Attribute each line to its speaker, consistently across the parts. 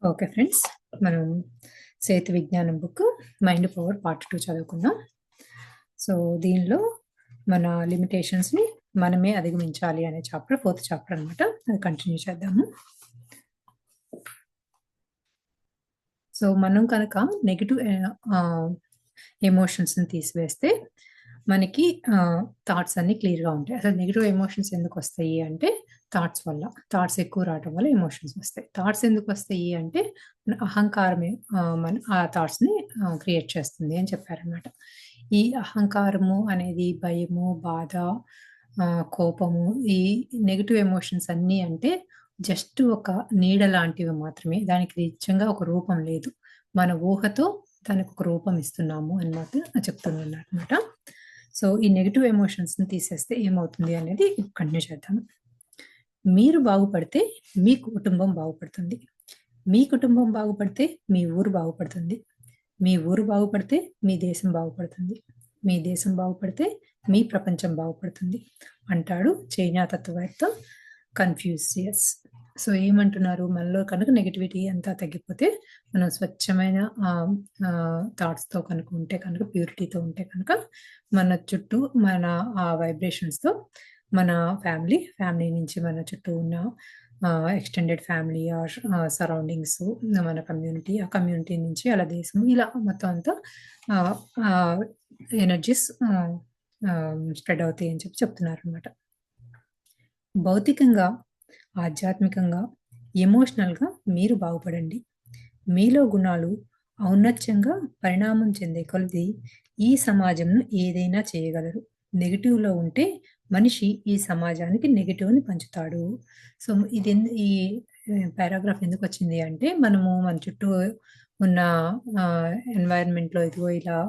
Speaker 1: Okay friends, మనం సేతు విజ్ఞానం book mind power part 2 చదువుకుందాం. సో దీనిలో మన లిమిటేషన్స్ని మనమే అధిగమించాలి అనే చాప్టర్ 4th చాప్టర్ అనమాట. అది కంటిన్యూ చేద్దాము. సో మనం కనుక నెగిటివ్ ఎమోషన్స్ని తీసివేస్తే మనకి థాట్స్ అన్ని క్లియర్గా ఉంటాయి. అసలు నెగిటివ్ ఎమోషన్స్ ఎందుకు వస్తాయి అంటే థాట్స్ వల్ల. థాట్స్ ఎక్కువ రావడం వల్ల ఎమోషన్స్ వస్తాయి. థాట్స్ ఎందుకు వస్తాయి అంటే మన అహంకారమే మన ఆ థాట్స్ని క్రియేట్ చేస్తుంది అని చెప్పారనమాట. ఈ అహంకారము అనేది భయము, బాధ, కోపము, ఈ నెగిటివ్ ఎమోషన్స్ అన్నీ అంటే జస్ట్ ఒక నీడ లాంటివి మాత్రమే. దానికి నిజంగా ఒక రూపం లేదు. మన ఊహతో దానికి ఒక రూపం ఇస్తున్నాము అని మాత్రం చెప్తున్నారు అనమాట. సో ఈ నెగిటివ్ ఎమోషన్స్ని తీసేస్తే ఏమవుతుంది అనేది కంటిన్యూ చేద్దాము. మీరు బాగుపడితే మీ కుటుంబం బాగుపడుతుంది. మీ కుటుంబం బాగుపడితే మీ ఊరు బాగుపడుతుంది. మీ ఊరు బాగుపడితే మీ దేశం బాగుపడుతుంది. మీ దేశం బాగుపడితే మీ ప్రపంచం బాగుపడుతుంది అంటాడు చైనా తత్వవేత్త కన్ఫ్యూషియస్. సో ఏమంటున్నారు, మనలో కనుక నెగిటివిటీ అంతా తగ్గిపోతే, మనం స్వచ్ఛమైన థాట్స్తో కనుక ఉంటే కనుక, ప్యూరిటీతో ఉంటే కనుక, మన చుట్టూ మన వైబ్రేషన్స్తో మన ఫ్యామిలీ నుంచి మన చుట్టూ ఉన్న ఎక్స్టెండెడ్ ఫ్యామిలీ ఆర్ సరౌండింగ్స్, మన కమ్యూనిటీ, ఆ కమ్యూనిటీ నుంచి అలా దేశం, ఇలా మొత్తం అంతా ఎనర్జీస్ స్ప్రెడ్ అవుతాయి అని చెప్తున్నారు అనమాట. భౌతికంగా, ఆధ్యాత్మికంగా, ఎమోషనల్గా మీరు బాగుపడండి. మీలో గుణాలు ఔన్నత్యంగా పరిణామం చెందే కొలది ఈ సమాజంను ఏదైనా చేయగలరు. నెగిటివ్లో ఉంటే మనిషి ఈ సమాజానికి నెగిటివ్ని పంచుతాడు. సో ఇది ఈ పారాగ్రాఫ్ ఎందుకు వచ్చింది అంటే, మనము మన చుట్టూ ఉన్న ఎన్వైరన్మెంట్లో ఇదిగో ఇలా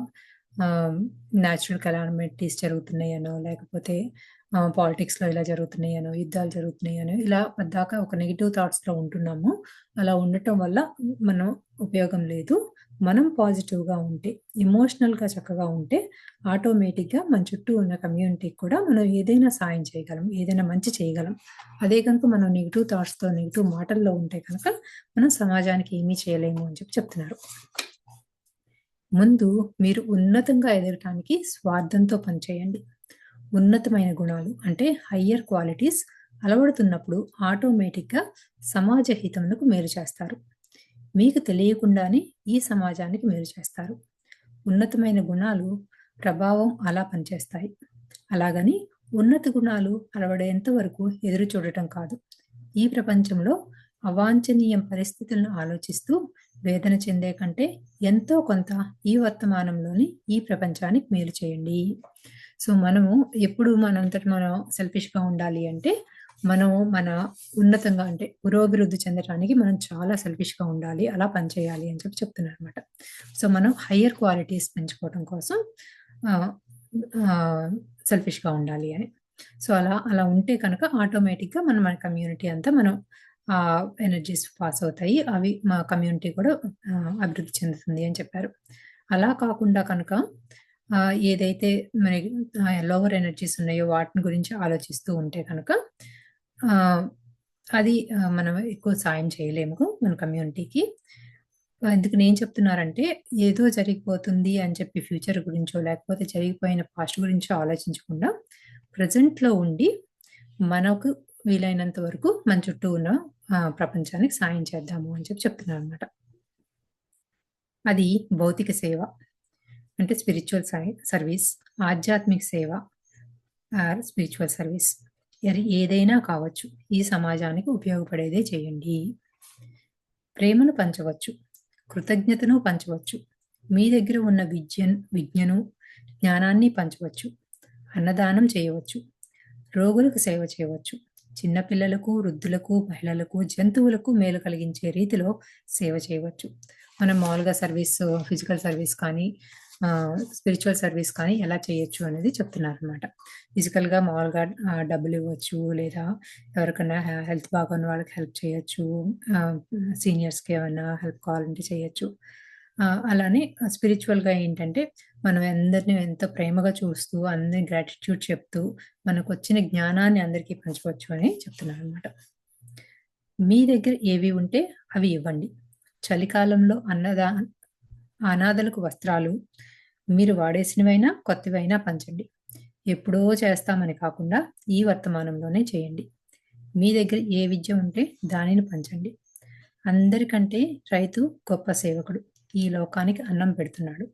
Speaker 1: న్యాచురల్ కెలామిటీస్ జరుగుతున్నాయనో, లేకపోతే పాలిటిక్స్లో ఇలా జరుగుతున్నాయనో, యుద్ధాలు జరుగుతున్నాయనో, ఇలా పద్దాకా ఒక నెగిటివ్ థాట్స్లో ఉంటున్నాము. అలా ఉండటం వల్ల మనం ఉపయోగం లేదు. మనం పాజిటివ్గా ఉంటే, ఎమోషనల్గా చక్కగా ఉంటే ఆటోమేటిక్గా మన చుట్టూ ఉన్న కమ్యూనిటీకి కూడా మనం ఏదైనా సాయం చేయగలం, ఏదైనా మంచి చేయగలం. అదే కనుక మనం నెగిటివ్ థాట్స్తో, నెగిటివ్ మాటల్లో ఉంటే కనుక మనం సమాజానికి ఏమీ చేయలేము అని చెప్తున్నారు. ముందు మీరు ఉన్నతంగా ఎదగటానికి స్వార్థంతో పనిచేయండి. ఉన్నతమైన గుణాలు అంటే హయ్యర్ క్వాలిటీస్ అలవడుతున్నప్పుడు ఆటోమేటిక్గా సమాజ హితములకు మేలు చేస్తారు. మీకు తెలియకుండానే ఈ సమాజానికి మేలు చేస్తారు. ఉన్నతమైన గుణాలు ప్రభావం అలా పనిచేస్తాయి. అలాగని ఉన్నత గుణాలు అలవడేంత వరకు ఎదురు చూడటం కాదు. ఈ ప్రపంచంలో అవాంఛనీయ పరిస్థితులను ఆలోచిస్తూ వేదన చెందే కంటే ఎంతో కొంత ఈ వర్తమానంలోని ఈ ప్రపంచానికి మేలు చేయండి. సో మనము ఎప్పుడు మనంతట మనం సెల్ఫిష్గా ఉండాలి అంటే, మనము మన ఉన్నతంగా అంటే పురోభివృద్ధి చెందడానికి మనం చాలా సెల్ఫిష్గా ఉండాలి, అలా పనిచేయాలి అని చెప్తున్నారు అనమాట. సో మనం హయ్యర్ క్వాలిటీస్ పెంచుకోవడం కోసం సెల్ఫిష్గా ఉండాలి అని. సో అలా ఉంటే కనుక ఆటోమేటిక్గా మన కమ్యూనిటీ అంతా మనం ఎనర్జీస్ పాస్ అవుతాయి. అవి మా కమ్యూనిటీ కూడా అభివృద్ధి చెందుతుంది అని చెప్పారు. అలా కాకుండా కనుక ఏదైతే మనకి లోవర్ ఎనర్జీస్ ఉన్నాయో వాటిని గురించి ఆలోచిస్తూ ఉంటే కనుక అది మనం ఎక్కువ సాయం చేయలేము మన కమ్యూనిటీకి. ఎందుకు నేను చెప్తున్నారంటే, ఏదో జరిగిపోతుంది అని చెప్పి ఫ్యూచర్ గురించో, లేకపోతే జరిగిపోయిన పాస్ట్ గురించో ఆలోచించకుండా ప్రజెంట్లో ఉండి మనకు వీలైనంత వరకు మన చుట్టూ ఉన్న ప్రపంచానికి సాయం చేద్దాము అని చెప్తున్నారు అనమాట. అది భౌతిక సేవ అంటే స్పిరిచువల్ సర్వీస్, ఆధ్యాత్మిక సేవ స్పిరిచువల్ సర్వీస్, ఏదైనా కావచ్చు. ఈ సమాజానికి ఉపయోగపడేదే చేయండి. ప్రేమను పంచవచ్చు, కృతజ్ఞతను పంచవచ్చు, మీ దగ్గర ఉన్న విజ్ఞను, జ్ఞానాన్ని పంచవచ్చు, అన్నదానం చేయవచ్చు, రోగులకు సేవ చేయవచ్చు, చిన్నపిల్లలకు, వృద్ధులకు, మహిళలకు, జంతువులకు మేలు కలిగించే రీతిలో సేవ చేయవచ్చు. మనం మామూలుగా సర్వీస్, ఫిజికల్ సర్వీస్ కానీ స్పిరిచువల్ సర్వీస్ కానీ ఎలా చేయొచ్చు అనేది చెప్తున్నారు అనమాట. ఫిజికల్గా మామూలుగా డబ్బులు ఇవ్వచ్చు, లేదా ఎవరికైనా హెల్త్ బాగున్న వాళ్ళకి హెల్ప్ చేయొచ్చు, సీనియర్స్కి ఏమైనా హెల్ప్ కావాలంటే చేయొచ్చు. అలానే స్పిరిచువల్గా ఏంటంటే, మనం అందరినీ ఎంతో ప్రేమగా చూస్తూ, అందరి గ్రాటిట్యూడ్ చెప్తూ, మనకు వచ్చిన జ్ఞానాన్ని అందరికీ పంచవచ్చు అని చెప్తున్నారు అనమాట. మీ దగ్గర ఏవి ఉంటే అవి ఇవ్వండి. చలికాలంలో అనాథలకు వస్త్రాలు మీరు వాడేసినవైనా కొత్తవైనా పంచండి. ఎప్పుడో చేస్తామని కాకుండా ఈ వర్తమానంలోనే చేయండి. మీ దగ్గర ఏ విద్య ఉంటే దానిని పంచండి. అందరికంటే రైతు గొప్ప సేవకుడు. ఈ లోకానికి అన్నం పెడుతున్నాడు.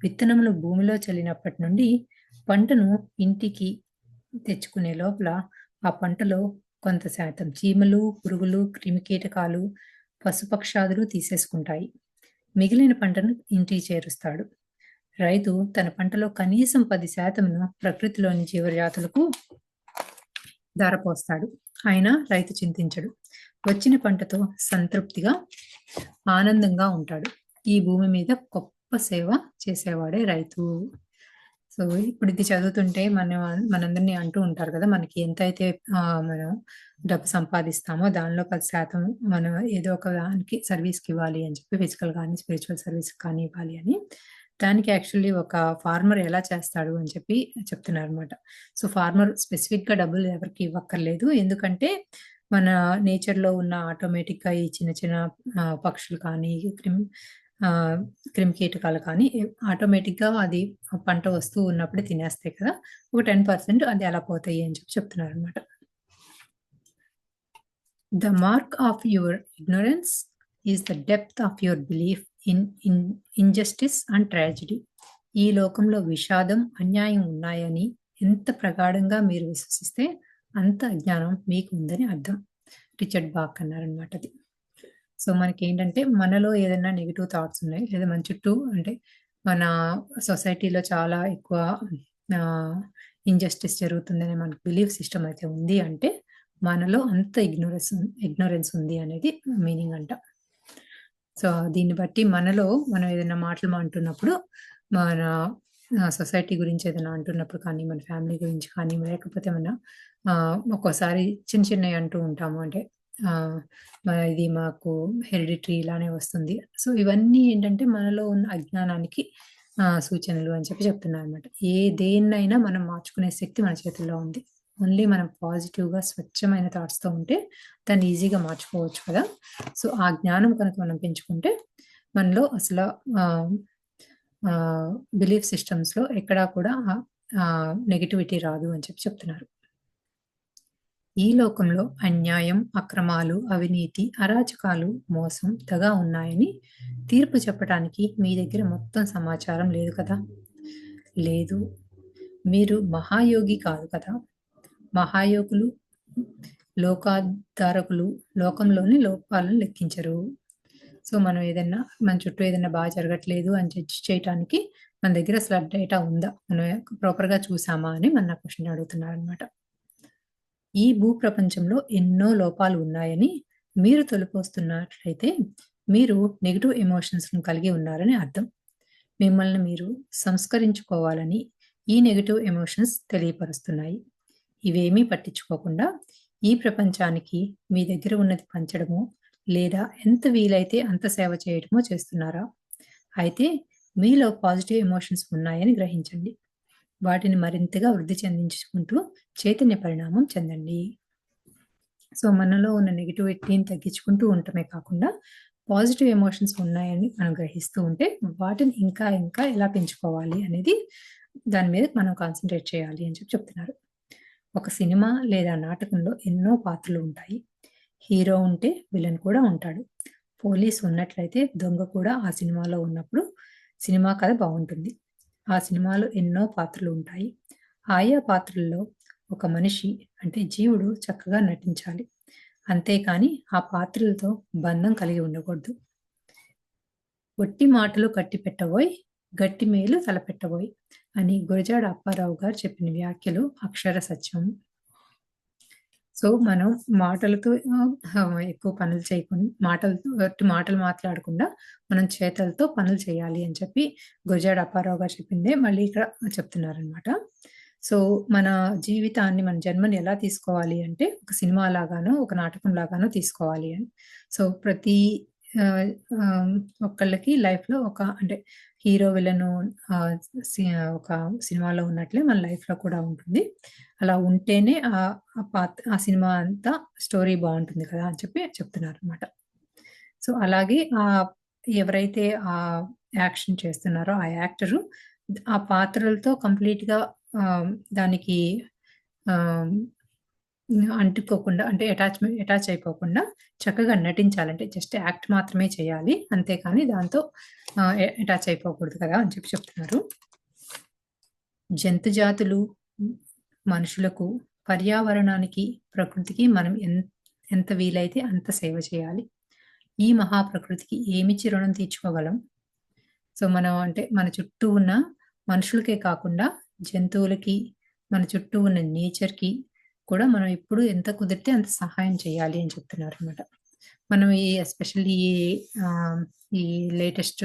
Speaker 1: విత్తనములు భూమిలో చల్లినప్పటి నుండి పంటను ఇంటికి తెచ్చుకునే లోపల ఆ పంటలో కొంత శాతం చీమలు, పురుగులు, క్రిమికీటకాలు, పశుపక్షాదులు తీసేసుకుంటాయి. మిగిలిన పంటను ఇంటికి చేరుస్తాడు. రైతు తన పంటలో కనీసం 10% ప్రకృతిలోని జీవజాతులకు ధారపోస్తాడు. అయినా రైతు చింతించడు. వచ్చిన పంటతో సంతృప్తిగా ఆనందంగా ఉంటాడు. ఈ భూమి మీద గొప్ప సేవ చేసేవాడే రైతు. సో ఇప్పుడు ఇది చదువుతుంటే మనందరినీ అంటూ ఉంటారు కదా, మనకి ఎంతైతే మనం డబ్బు సంపాదిస్తామో దానిలో 10% మనం ఏదో ఒక దానికి సర్వీస్కి ఇవ్వాలి అని చెప్పి, ఫిజికల్ కానీ స్పిరిచువల్ సర్వీస్ కానీ ఇవ్వాలి అని. దానికి యాక్చువల్లీ ఒక ఫార్మర్ ఎలా చేస్తాడు అని చెప్పి చెప్తున్నారు అనమాట. సో ఫార్మర్ స్పెసిఫిక్గా డబ్బులు ఎవరికి ఇవ్వక్కర్లేదు. ఎందుకంటే మన నేచర్లో ఉన్న ఆటోమేటిక్గా ఈ చిన్న చిన్న పక్షులు కానీ క్రిమికీటకాలు కానీ ఆటోమేటిక్గా అది పంట వస్తూ ఉన్నప్పుడే తినేస్తాయి కదా, ఒక 10% అది అలా పోతాయి అని చెప్పి చెప్తున్నారు అనమాట. The mark of your ignorance is the depth of your belief in injustice and tragedy. ఈ లోకంలో విషాదం, అన్యాయం ఉన్నాయని ఎంత ప్రగాఢంగా మీరు విశ్వసిస్తే అంత అజ్ఞానం మీకు ఉందని అర్థం. రిచర్డ్ బాక్ అన్నారనమాట అది. సో మనకి ఏంటంటే మనలో ఏదైనా నెగిటివ్ థాట్స్ ఉన్నాయి, లేదా మన చుట్టూ అంటే మన సొసైటీలో చాలా ఎక్కువ ఇంజస్టిస్ జరుగుతుందనే మనకు బిలీఫ్ సిస్టమ్ అయితే ఉంది అంటే మనలో అంత ఇగ్నోరెన్స్ ఉంది అనేది మీనింగ్ అంట. సో దీన్ని బట్టి మనలో మనం ఏదైనా మాటలు అంటున్నప్పుడు, మన సొసైటీ గురించి ఏదైనా అంటున్నప్పుడు కానీ, మన ఫ్యామిలీ గురించి కానీ, లేకపోతే మన ఒక్కోసారి చిన్న చిన్నవి అంటూ ఉంటాము. అంటే ఇది మాకు హెరిడిటరీ ఇలానే వస్తుంది. సో ఇవన్నీ ఏంటంటే మనలో ఉన్న అజ్ఞానానికి సూచనలు అని చెప్పి చెప్తున్నారు అనమాట. దేన్నైనా మనం మార్చుకునే శక్తి మన చేతుల్లో ఉంది. ఓన్లీ మనం పాజిటివ్గా స్వచ్ఛమైన థాట్స్తో ఉంటే దాన్ని ఈజీగా మార్చుకోవచ్చు కదా. సో ఆ జ్ఞానం కనుక మనం పెంచుకుంటే మనలో అసలు బిలీఫ్ సిస్టమ్స్లో ఎక్కడా కూడా నెగిటివిటీ రాదు అని చెప్పి చెప్తున్నారు. ఈ లోకంలో అన్యాయం, అక్రమాలు, అవినీతి, అరాచకాలు, మోసం, దగా ఉన్నాయని తీర్పు చెప్పడానికి మీ దగ్గర మొత్తం సమాచారం లేదు కదా. లేదు, మీరు మహాయోగి కాదు కదా. మహాయోగులు, లోకాధారకులు లోకంలోని లోపాలను లెక్కించరు. సో మనం ఏదైనా మన చుట్టూ ఏదైనా బాగా జరగట్లేదు అని జడ్జ్ చేయడానికి మన దగ్గర అసలు డేటా ఉందా, మనం ప్రాపర్గా చూసామా అని మన క్వశ్చన్ అడుగుతున్నారు అనమాట. ఈ భూప్రపంచంలో ఎన్నో లోపాలు ఉన్నాయని మీరు తొలిపోస్తున్నట్లయితే మీరు నెగిటివ్ ఎమోషన్స్ను కలిగి ఉన్నారని అర్థం. మిమ్మల్ని మీరు సంస్కరించుకోవాలని ఈ నెగిటివ్ ఎమోషన్స్ తెలియపరుస్తున్నాయి. ఇవేమీ పట్టించుకోకుండా ఈ ప్రపంచానికి మీ దగ్గర ఉన్నది పంచడమో లేదా ఎంత వీలైతే అంత సేవ చేయడమో చేస్తున్నారా? అయితే మీలో పాజిటివ్ ఎమోషన్స్ ఉన్నాయని గ్రహించండి. వాటిని మరింతగా వృద్ధి చెందించుకుంటూ చైతన్య పరిణామం చెందండి. సో మనలో ఉన్న నెగిటివిటీని తగ్గించుకుంటూ ఉండటమే కాకుండా పాజిటివ్ ఎమోషన్స్ ఉన్నాయని మనం గ్రహిస్తూ ఉంటే వాటిని ఇంకా ఇంకా ఎలా పెంచుకోవాలి అనేది దాని మీద మనం కాన్సన్ట్రేట్ చేయాలి అని చెప్పి చెప్తున్నారు. ఒక సినిమా లేదా నాటకంలో ఎన్నో పాత్రలు ఉంటాయి. హీరో ఉంటే విలన్ కూడా ఉంటాడు. పోలీస్ ఉన్నట్లయితే దొంగ కూడా ఆ సినిమాలో ఉన్నప్పుడు సినిమా కథ బాగుంటుంది. ఆ సినిమాలో ఎన్నో పాత్రలు ఉంటాయి. ఆయా పాత్రల్లో ఒక మనిషి అంటే జీవుడు చక్కగా నటించాలి. అంతేకాని ఆ పాత్రలతో బంధం కలిగి ఉండకూడదు. ఒట్టి మాటలు కట్టి పెట్టబోయ్, గట్టి మేలు తలపెట్టబోయ్ అని గురజాడ అప్పారావు గారు చెప్పిన వ్యాఖ్యలు అక్షర సత్యం. సో మనం మాటలతో ఎక్కువ పనులు చేయకుండా, మాటలు మాట్లాడకుండా మనం చేతలతో పనులు చేయాలి అని చెప్పి గురజాడ అప్పారావు గారు చెప్పిందే మళ్ళీ ఇక్కడ చెప్తున్నారనమాట. సో మన జీవితాన్ని, మన జన్మని ఎలా తీసుకోవాలి అంటే ఒక సినిమా లాగానో ఒక నాటకం లాగానో తీసుకోవాలి అని. సో ప్రతి ఒక్కళ్ళకి లైఫ్లో ఒక అంటే హీరో విలను ఒక సినిమాలో ఉన్నట్లే మన లైఫ్లో కూడా ఉంటుంది. అలా ఉంటేనే ఆ సినిమా అంతా స్టోరీ బాగుంటుంది కదా అని చెప్పి చెప్తున్నారు అనమాట. సో, అలాగే ఎవరైతే యాక్షన్ చేస్తున్నారో ఆ యాక్టరు ఆ పాత్రలతో కంప్లీట్‌గా దానికి ఆహ్, అంటుకోకుండా అంటే అటాచ్ అయిపోకుండా చక్కగా నటించాలంటే జస్ట్ యాక్ట్ మాత్రమే చేయాలి. అంతేకాని దాంతో అటాచ్ అయిపోకూడదు కదా! అని చెప్తున్నారు. జంతు జాతులు, మనుషులకు, పర్యావరణానికి, ప్రకృతికి మనం ఎంత వీలైతే అంత సేవ చేయాలి. ఈ మహాప్రకృతికి ఏమిచ్చి రుణం తీర్చుకోగలం? సో, మనం అంటే మన చుట్టూ ఉన్న మనుషులకే కాకుండా జంతువులకి, మన చుట్టూ ఉన్న నేచర్‌కి కూడా మనం ఎప్పుడు ఎంత కుదిరితే అంత సహాయం చేయాలి అని చెప్తున్నారనమాట. మనం ఎస్పెషల్లీ ఆహ్, ఈ లేటెస్ట్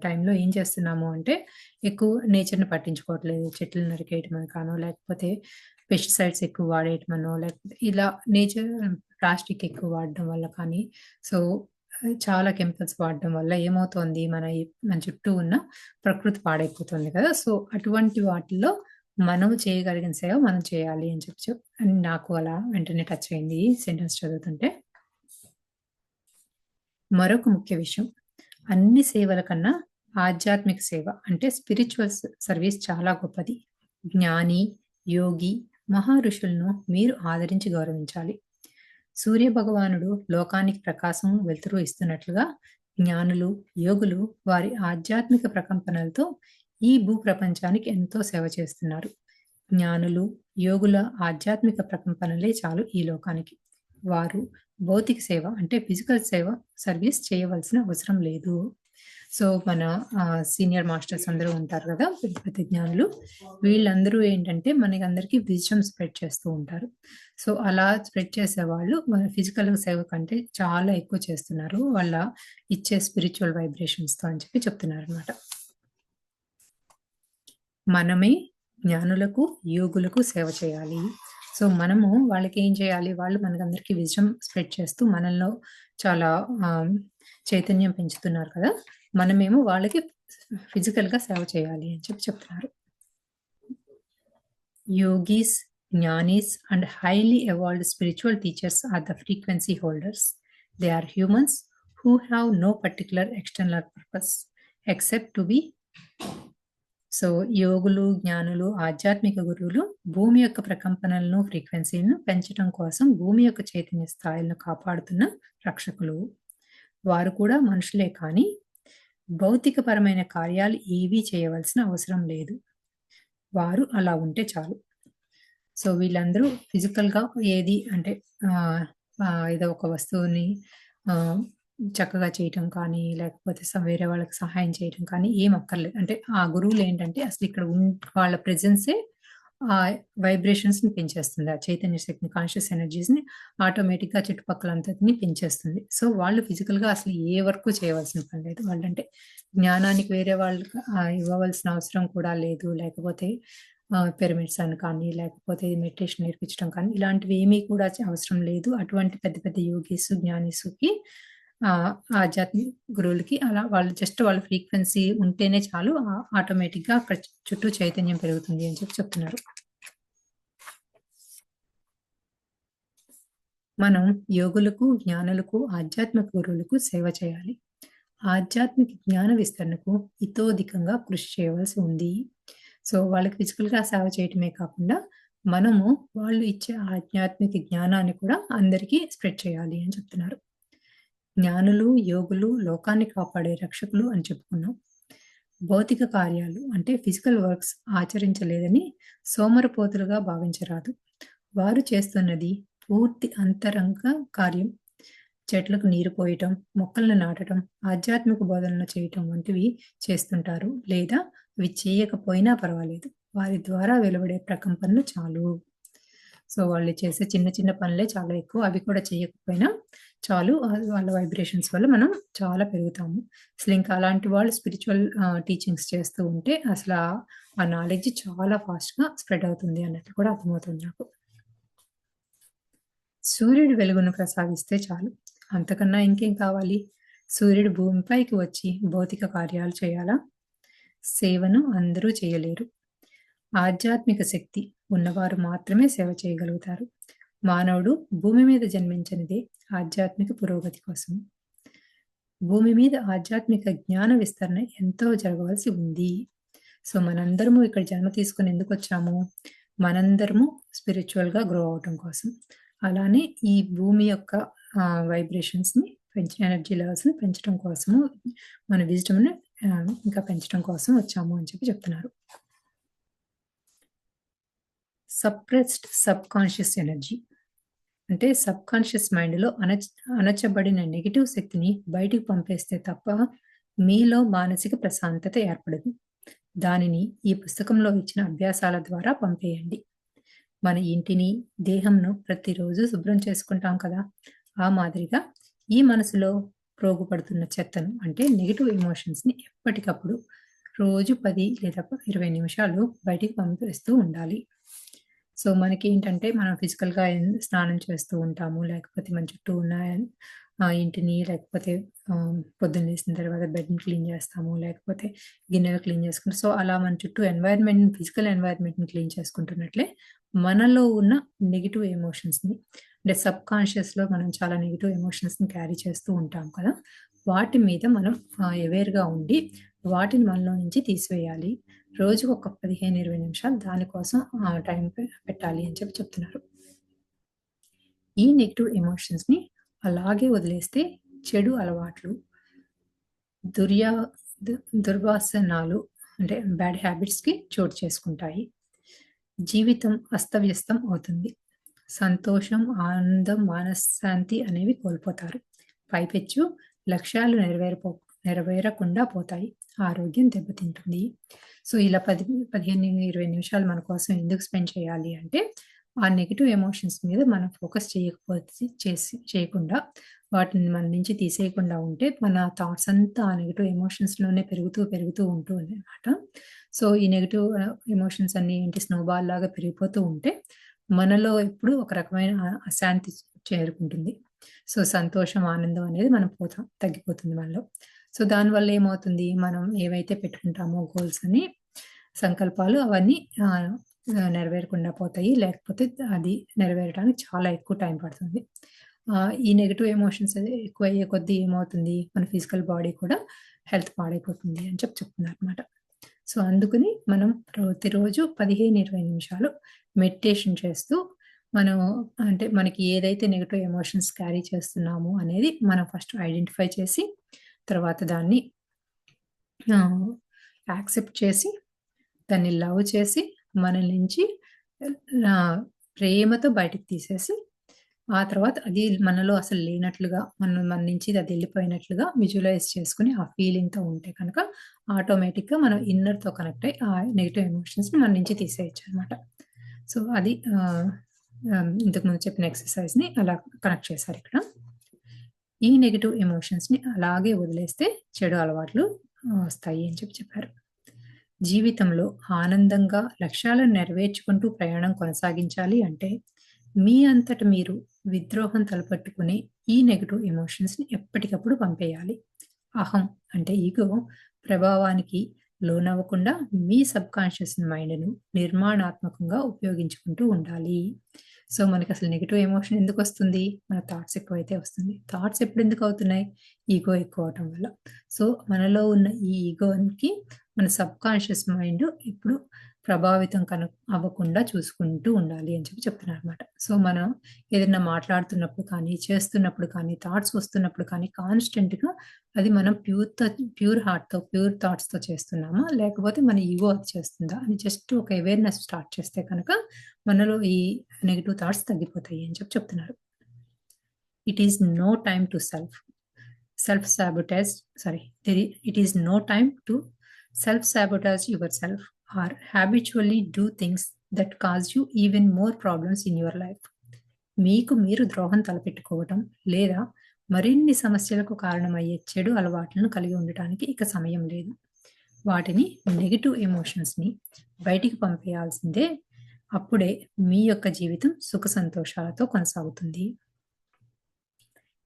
Speaker 1: టైంలో ఏం చేస్తున్నాము అంటే, ఎక్కువ నేచర్‌ని పట్టించుకోవట్లేదు. చెట్లు నరికేయటం కానో, లేకపోతే పెస్టిసైడ్స్ ఎక్కువ వాడేయటమనో, లేకపోతే ఇలా ప్లాస్టిక్ ఎక్కువ వాడడం వల్ల కానీ, సో, చాలా కెమికల్స్ వాడడం వల్ల ఏమవుతోంది, మన చుట్టూ ఉన్న ప్రకృతి పాడైపోతుంది కదా! సో, అటువంటి వాటిల్లో మనం చేయగలిగిన సేవ మనం చేయాలి అని అని నాకు అలా వెంటనే టచ్ అయింది ఈ సెంటెన్స్ చదువుతుంటే. మరొక ముఖ్య విషయం, అన్ని సేవల కన్నా ఆధ్యాత్మిక సేవ అంటే స్పిరిచ్యువల్ సర్వీస్ చాలా గొప్పది. జ్ఞాని, యోగి, మహర్షులను మీరు ఆదరించి గౌరవించాలి. సూర్య భగవానుడు లోకానికి ప్రకాశం, వెలుతురు ఇస్తున్నట్లుగా జ్ఞానులు, యోగులు వారి ఆధ్యాత్మిక ప్రకంపనలతో ఈ భూప్రపంచానికి ఎంతో సేవ చేస్తున్నారు. జ్ఞానులు, యోగుల ఆధ్యాత్మిక ప్రకంపనలే చాలు ఈ లోకానికి. వారు భౌతిక సేవ అంటే ఫిజికల్ సర్వీస్ చేయవలసిన అవసరం లేదు. సో, మన సీనియర్ మాస్టర్స్ అందరూ ఉంటారు కదా! పెద్ద పెద్ద జ్ఞానులు. వీళ్ళందరూ ఏంటంటే మనకందరికీ విజడమ్ స్ప్రెడ్ చేస్తూ ఉంటారు. సో, అలా స్ప్రెడ్ చేసేవాళ్ళు మన ఫిజికల్ సేవ కంటే చాలా ఎక్కువ చేస్తున్నారు. వాళ్ళ ఇచ్చే స్పిరిచ్యువల్ వైబ్రేషన్స్‌తో అని చెప్తున్నారనమాట. మనమే జ్ఞానులకు, యోగులకు సేవ చేయాలి. సో, మనము వాళ్ళకేం చేయాలి, వాళ్ళు మనకందరికీ విజడమ్ స్ప్రెడ్ చేస్తూ మనలో చాలా చైతన్యం పెంచుతున్నారు కదా! మనమేమో వాళ్ళకి ఫిజికల్‌గా సేవ చేయాలి అని చెప్తున్నారు. Yogis, Jnanis and highly evolved spiritual teachers are the frequency holders. They are humans who have no particular external purpose except to be. So, యోగులు, జ్ఞానులు, ఆధ్యాత్మిక గురువులు భూమి యొక్క ప్రకంపనలను, ఫ్రీక్వెన్సీలను పెంచటం కోసం భూమి యొక్క చైతన్య స్థాయిలను కాపాడుతున్న రక్షకులు. వారు కూడా మనుషులే కానీ భౌతికపరమైన కార్యాలు ఏవీ చేయవలసిన అవసరం లేదు. వారు అలా ఉంటే చాలు. సో, వీళ్ళందరూ ఫిజికల్‌గా ఏది అంటే ఏదో ఒక వస్తువుని చక్కగా చేయటం కానీ, లేకపోతే వేరే వాళ్ళకి సహాయం చేయటం కానీ ఏం అక్కర్లేదు. అంటే ఆ గురువులేంటంటే అసలు ఇక్కడ వాళ్ళ ప్రెజెన్సే వైబ్రేషన్స్‌ని పెంచేస్తుంది. ఆ చైతన్య శక్తిని, కాన్షియస్ ఎనర్జీస్‌ని ఆటోమేటిక్‌గా చుట్టుపక్కలంతటిని పెంచేస్తుంది. సో, వాళ్ళు ఫిజికల్‌గా అసలు ఏ వర్కు చేయవలసిన పని లేదు. వాళ్ళంటే జ్ఞానానికి వేరే వాళ్ళకి ఇవ్వవలసిన అవసరం కూడా లేదు. లేకపోతే పిరమిడ్స్ అని కానీ, లేకపోతే మెడిటేషన్ నేర్పించడం కానీ, ఇలాంటివి ఏమీ కూడా అవసరం లేదు. అటువంటి పెద్ద పెద్ద యోగీస్, జ్ఞానీస్‌కి ఆధ్యాత్మిక గురువులకి అలా వాళ్ళు జస్ట్ వాళ్ళ ఫ్రీక్వెన్సీ ఉంటేనే చాలు ఆటోమేటిక్‌గా అక్కడ చుట్టూ చైతన్యం పెరుగుతుంది అని చెప్తున్నారు. మనం యోగులకు, జ్ఞానులకు, ఆధ్యాత్మిక గురువులకు సేవ చేయాలి. ఆధ్యాత్మిక జ్ఞాన విస్తరణకు ఇతోధికంగా కృషి చేయవలసి ఉంది. సో, వాళ్ళకి ఫిజికల్‌గా సేవ చేయటమే కాకుండా, మనము వాళ్ళు ఇచ్చే ఆధ్యాత్మిక జ్ఞానాన్ని కూడా అందరికీ స్ప్రెడ్ చేయాలి అని చెప్తున్నారు. జ్ఞానులు, యోగులు లోకాన్ని కాపాడే రక్షకులు అని చెప్పుకున్నాం. భౌతిక కార్యాలు అంటే ఫిజికల్ వర్క్స్ ఆచరించలేదని సోమరిపోతులుగా భావించరాదు. వారు చేస్తున్నది పూర్తి అంతరంగ కార్యం. చెట్లకు నీరు పోయటం, మొక్కలను నాటటం, ఆధ్యాత్మిక బోధనలు చేయటం వంటివి చేస్తుంటారు. లేదా అవి చేయకపోయినా పర్వాలేదు. వారి ద్వారా వెలువడే ప్రకంపనలు చాలు. సో, వాళ్ళు చేసే చిన్న చిన్న పనులే చాలా ఎక్కువ. అవి కూడా చేయకపోయినా చాలు. వాళ్ళ వైబ్రేషన్స్ వల్ల మనం చాలా పెరుగుతాము. అసలింకా అలాంటి వాళ్ళు స్పిరిచ్యువల్ టీచింగ్స్ చేస్తూ ఉంటే అసలా ఆ నాలెడ్జ్ చాలా ఫాస్ట్‌గా స్ప్రెడ్ అవుతుంది అన్నట్టు కూడా అర్థమవుతుంది నాకు. సూర్యుడు వెలుగును ప్రసాదిస్తే చాలు. అంతకన్నా ఇంకేం కావాలి? సూర్యుడు భూమిపైకి వచ్చి భౌతిక కార్యాలు చేయాలా? సేవను అందరూ చేయలేరు. ఆధ్యాత్మిక శక్తి ఉన్నవారు మాత్రమే సేవ చేయగలుగుతారు. మానవుడు భూమి మీద జన్మించినదే ఆధ్యాత్మిక పురోగతి కోసం. భూమి మీద ఆధ్యాత్మిక జ్ఞాన విస్తరణ ఎంతో జరగవలసి ఉంది. సో, మనందరము ఇక్కడ జన్మ తీసుకొని ఎందుకొచ్చాము? మనందరము స్పిరిచువల్‌గా గ్రో అవ్వటం కోసం. అలానే ఈ భూమి యొక్క వైబ్రేషన్స్‌ని ఎనర్జీ లెవెల్స్‌ని పెంచడం కోసము, మన విజ్డమ్‌ని ఇంకా పెంచడం కోసం వచ్చాము అని చెప్తున్నారు. సప్రెస్డ్ సబ్‌కాన్షియస్ ఎనర్జీ అంటే సబ్‌కాన్షియస్ మైండ్‌లో అణచబడిన నెగెటివ్ శక్తిని బయటికి పంపేస్తే తప్ప మీలో మానసిక ప్రశాంతత ఏర్పడదు. దానిని ఈ పుస్తకంలో ఇచ్చిన అభ్యాసాల ద్వారా పంపేయండి. మన ఇంటిని, దేహంను ప్రతిరోజు శుభ్రం చేసుకుంటాం కదా! ఆ మాదిరిగా ఈ మనసులో ప్రోగుపడుతున్న చెత్తను అంటే నెగెటివ్ ఎమోషన్స్‌ని ఎప్పటికప్పుడు రోజు 10 లేదా 20 నిమిషాలు బయటికి పంపేస్తూ ఉండాలి. సో, మనకేంటంటే మనం ఫిజికల్‌గా స్నానం చేస్తూ ఉంటాము. లేకపోతే మన చుట్టూ ఉన్న ఇంటిని లేకపోతే పొద్దున్న లేసిన తర్వాత బెడ్‌ని క్లీన్ చేస్తాము. లేకపోతే గిన్నెలు క్లీన్ చేసుకుంటాం. సో, అలా మన చుట్టూ ఫిజికల్ ఎన్వైర్న్‌మెంట్‌ని క్లీన్ చేసుకుంటున్నట్లే మనలో ఉన్న నెగెటివ్ ఎమోషన్స్‌ని అంటే సబ్‌కాన్షియస్‌లో మనం చాలా నెగెటివ్ ఎమోషన్స్‌ని క్యారీ చేస్తూ ఉంటాం కదా! వాటి మీద మనం అవేర్‌గా ఉండి వాటిని మనలో నుంచి తీసివేయాలి. రోజుకొక 15, 20 నిమిషాలు దానికోసం టైం పెట్టాలి అని చెప్తున్నారు. ఈ నెగెటివ్ ఎమోషన్స్‌ని అలాగే వదిలేస్తే చెడు అలవాట్లు, దుర్యా దు దుర్వాసనాలు అంటే బ్యాడ్ హ్యాబిట్స్‌కి చోటు చేసుకుంటాయి. జీవితం అస్తవ్యస్తం అవుతుంది. సంతోషం, ఆనందం, మనశ్శాంతి అనేవి కోల్పోతారు. పైపెచ్చు లక్ష్యాలు నెరవేరకుండా పోతాయి. ఆరోగ్యం దెబ్బతింటుంది. సో, ఇలా 15, 20 నిమిషాలు మన కోసం ఎందుకు స్పెండ్ చేయాలి అంటే, ఆ నెగెటివ్ ఎమోషన్స్ మీద మనం ఫోకస్ చేయకుండా వాటిని మన నుంచి తీసేయకుండా ఉంటే, మన థాట్స్ అంతా ఆ నెగెటివ్ ఎమోషన్స్‌లోనే పెరుగుతూ ఉంటుందనమాట. సో, ఈ నెగెటివ్ ఎమోషన్స్ అన్నీ ఏంటి స్నోబాల్ లాగా పెరిగిపోతూ ఉంటే, మనలో ఎప్పుడు ఒక రకమైన అశాంతి చేరుకుంటుంది. సో, సంతోషం, ఆనందం అనేది తగ్గిపోతుంది మనలో. సో, దానివల్ల ఏమవుతుంది, మనం ఏవైతే పెట్టుకుంటామో గోల్స్ అని, సంకల్పాలు అవన్నీ ఆహ్, ఆహ్, నెరవేరకుండా పోతాయి. లేకపోతే అది నెరవేరడానికి చాలా ఎక్కువ టైం పడుతుంది. ఈ నెగెటివ్ ఎమోషన్స్ ఎక్కువయ్యే కొద్దీ ఏమవుతుంది, మన ఫిజికల్ బాడీ కూడా హెల్త్ పాడైపోతుంది అని చెప్తున్నారనమాట. సో, అందుకని మనం ప్రతిరోజు 15, 20 నిమిషాలు మెడిటేషన్ చేస్తూ మనం అంటే మనకి ఏదైతే నెగెటివ్ ఎమోషన్స్ క్యారీ చేస్తున్నామో అనేది మనం ఫస్ట్ ఐడెంటిఫై చేసి, తర్వాత దాన్ని యాక్సెప్ట్ చేసి, దాన్ని లవ్ చేసి, మన నుంచి ప్రేమతో బయటికి తీసేసి, ఆ తర్వాత అది మనలో అసలు లేనట్లుగా, మన నుంచి అది ఎళ్ళిపోయినట్లుగా విజువలైజ్ చేసుకొని, ఆ ఫీలింగ్‌తో ఉంటే కనుక ఆటోమేటిక్‌గా మనం ఇన్నర్‌తో కనెక్ట్ అయ్యి, ఆ నెగెటివ్ ఎమోషన్స్‌ని మన నుంచి తీసేయొచ్చనమాట. సో, అది ఇంతకుముందు చెప్పిన ఎక్సర్‌సైజ్‌ని అలా కనెక్ట్ చేశారిక్కడ. ఈ నెగెటివ్ ఎమోషన్స్‌ని అలాగే వదిలేస్తే చెడు అలవాట్లు వస్తాయి అని చెప్పారు. జీవితంలో ఆనందంగా లక్ష్యాలను నెరవేర్చుకుంటూ ప్రయాణం కొనసాగించాలి అంటే, మీ అంతట మీరు విద్రోహం తలపెట్టుకునే ఈ నెగెటివ్ ఎమోషన్స్‌ని ఎప్పటికప్పుడు పంపేయాలి. అహం అంటే ఇగో ప్రభావానికి లోనవ్వకుండా మీ సబ్‌కాన్షియస్ మైండ్‌ను నిర్మాణాత్మకంగా ఉపయోగించుకుంటూ ఉండాలి. సో, మనకసలు నెగెటివ్ ఎమోషన్ ఎందుకొస్తుంది? మన థాట్స్ ఎక్కువైతే వస్తుంది. థాట్స్ ఎప్పుడెందుకు అవుతున్నాయి? ఈగో ఎక్కువ అవ్వటం వల్ల. సో, మనలో ఉన్న ఈ ఈగోకి మన సబ్‌కాన్షియస్ మైండ్ ఇప్పుడు ప్రభావితం అవ్వకుండా చూసుకుంటూ ఉండాలి అని చెప్తున్నారనమాట. సో, మనం ఏదైనా మాట్లాడుతున్నప్పుడు కానీ, చేస్తున్నప్పుడు కానీ, థాట్స్ వస్తున్నప్పుడు కానీ కాన్స్టెంట్‌గా అది మనం ప్యూర్ హార్ట్‌తో, ప్యూర్ థాట్స్‌తో చేస్తున్నామా? లేకపోతే మన ఈగో అది చేస్తుందా? అని జస్ట్ ఒక అవేర్‌నెస్ స్టార్ట్ చేస్తే కనుక మనలో ఈ నెగెటివ్ థాట్స్ తగ్గిపోతాయి అని చెప్తున్నారు. It is no time to self-sabotage sorry it is no time to self-sabotage yourself or habitually do things that cause you even more problems in your life. మీకు మీరు ద్రోహం తలపెట్టుకోవటం లేదా మరిన్ని సమస్యలకు కారణమయ్యే చెడు అలవాట్లను కలిగి ఉండటానికి ఇక సమయం లేదు. వాటిని నెగెటివ్ ఎమోషన్స్‌ని బయటికి పంపేయాల్సిందే. అప్పుడే మీ యొక్క జీవితం సుఖ సంతోషాలతో కొనసాగుతుంది.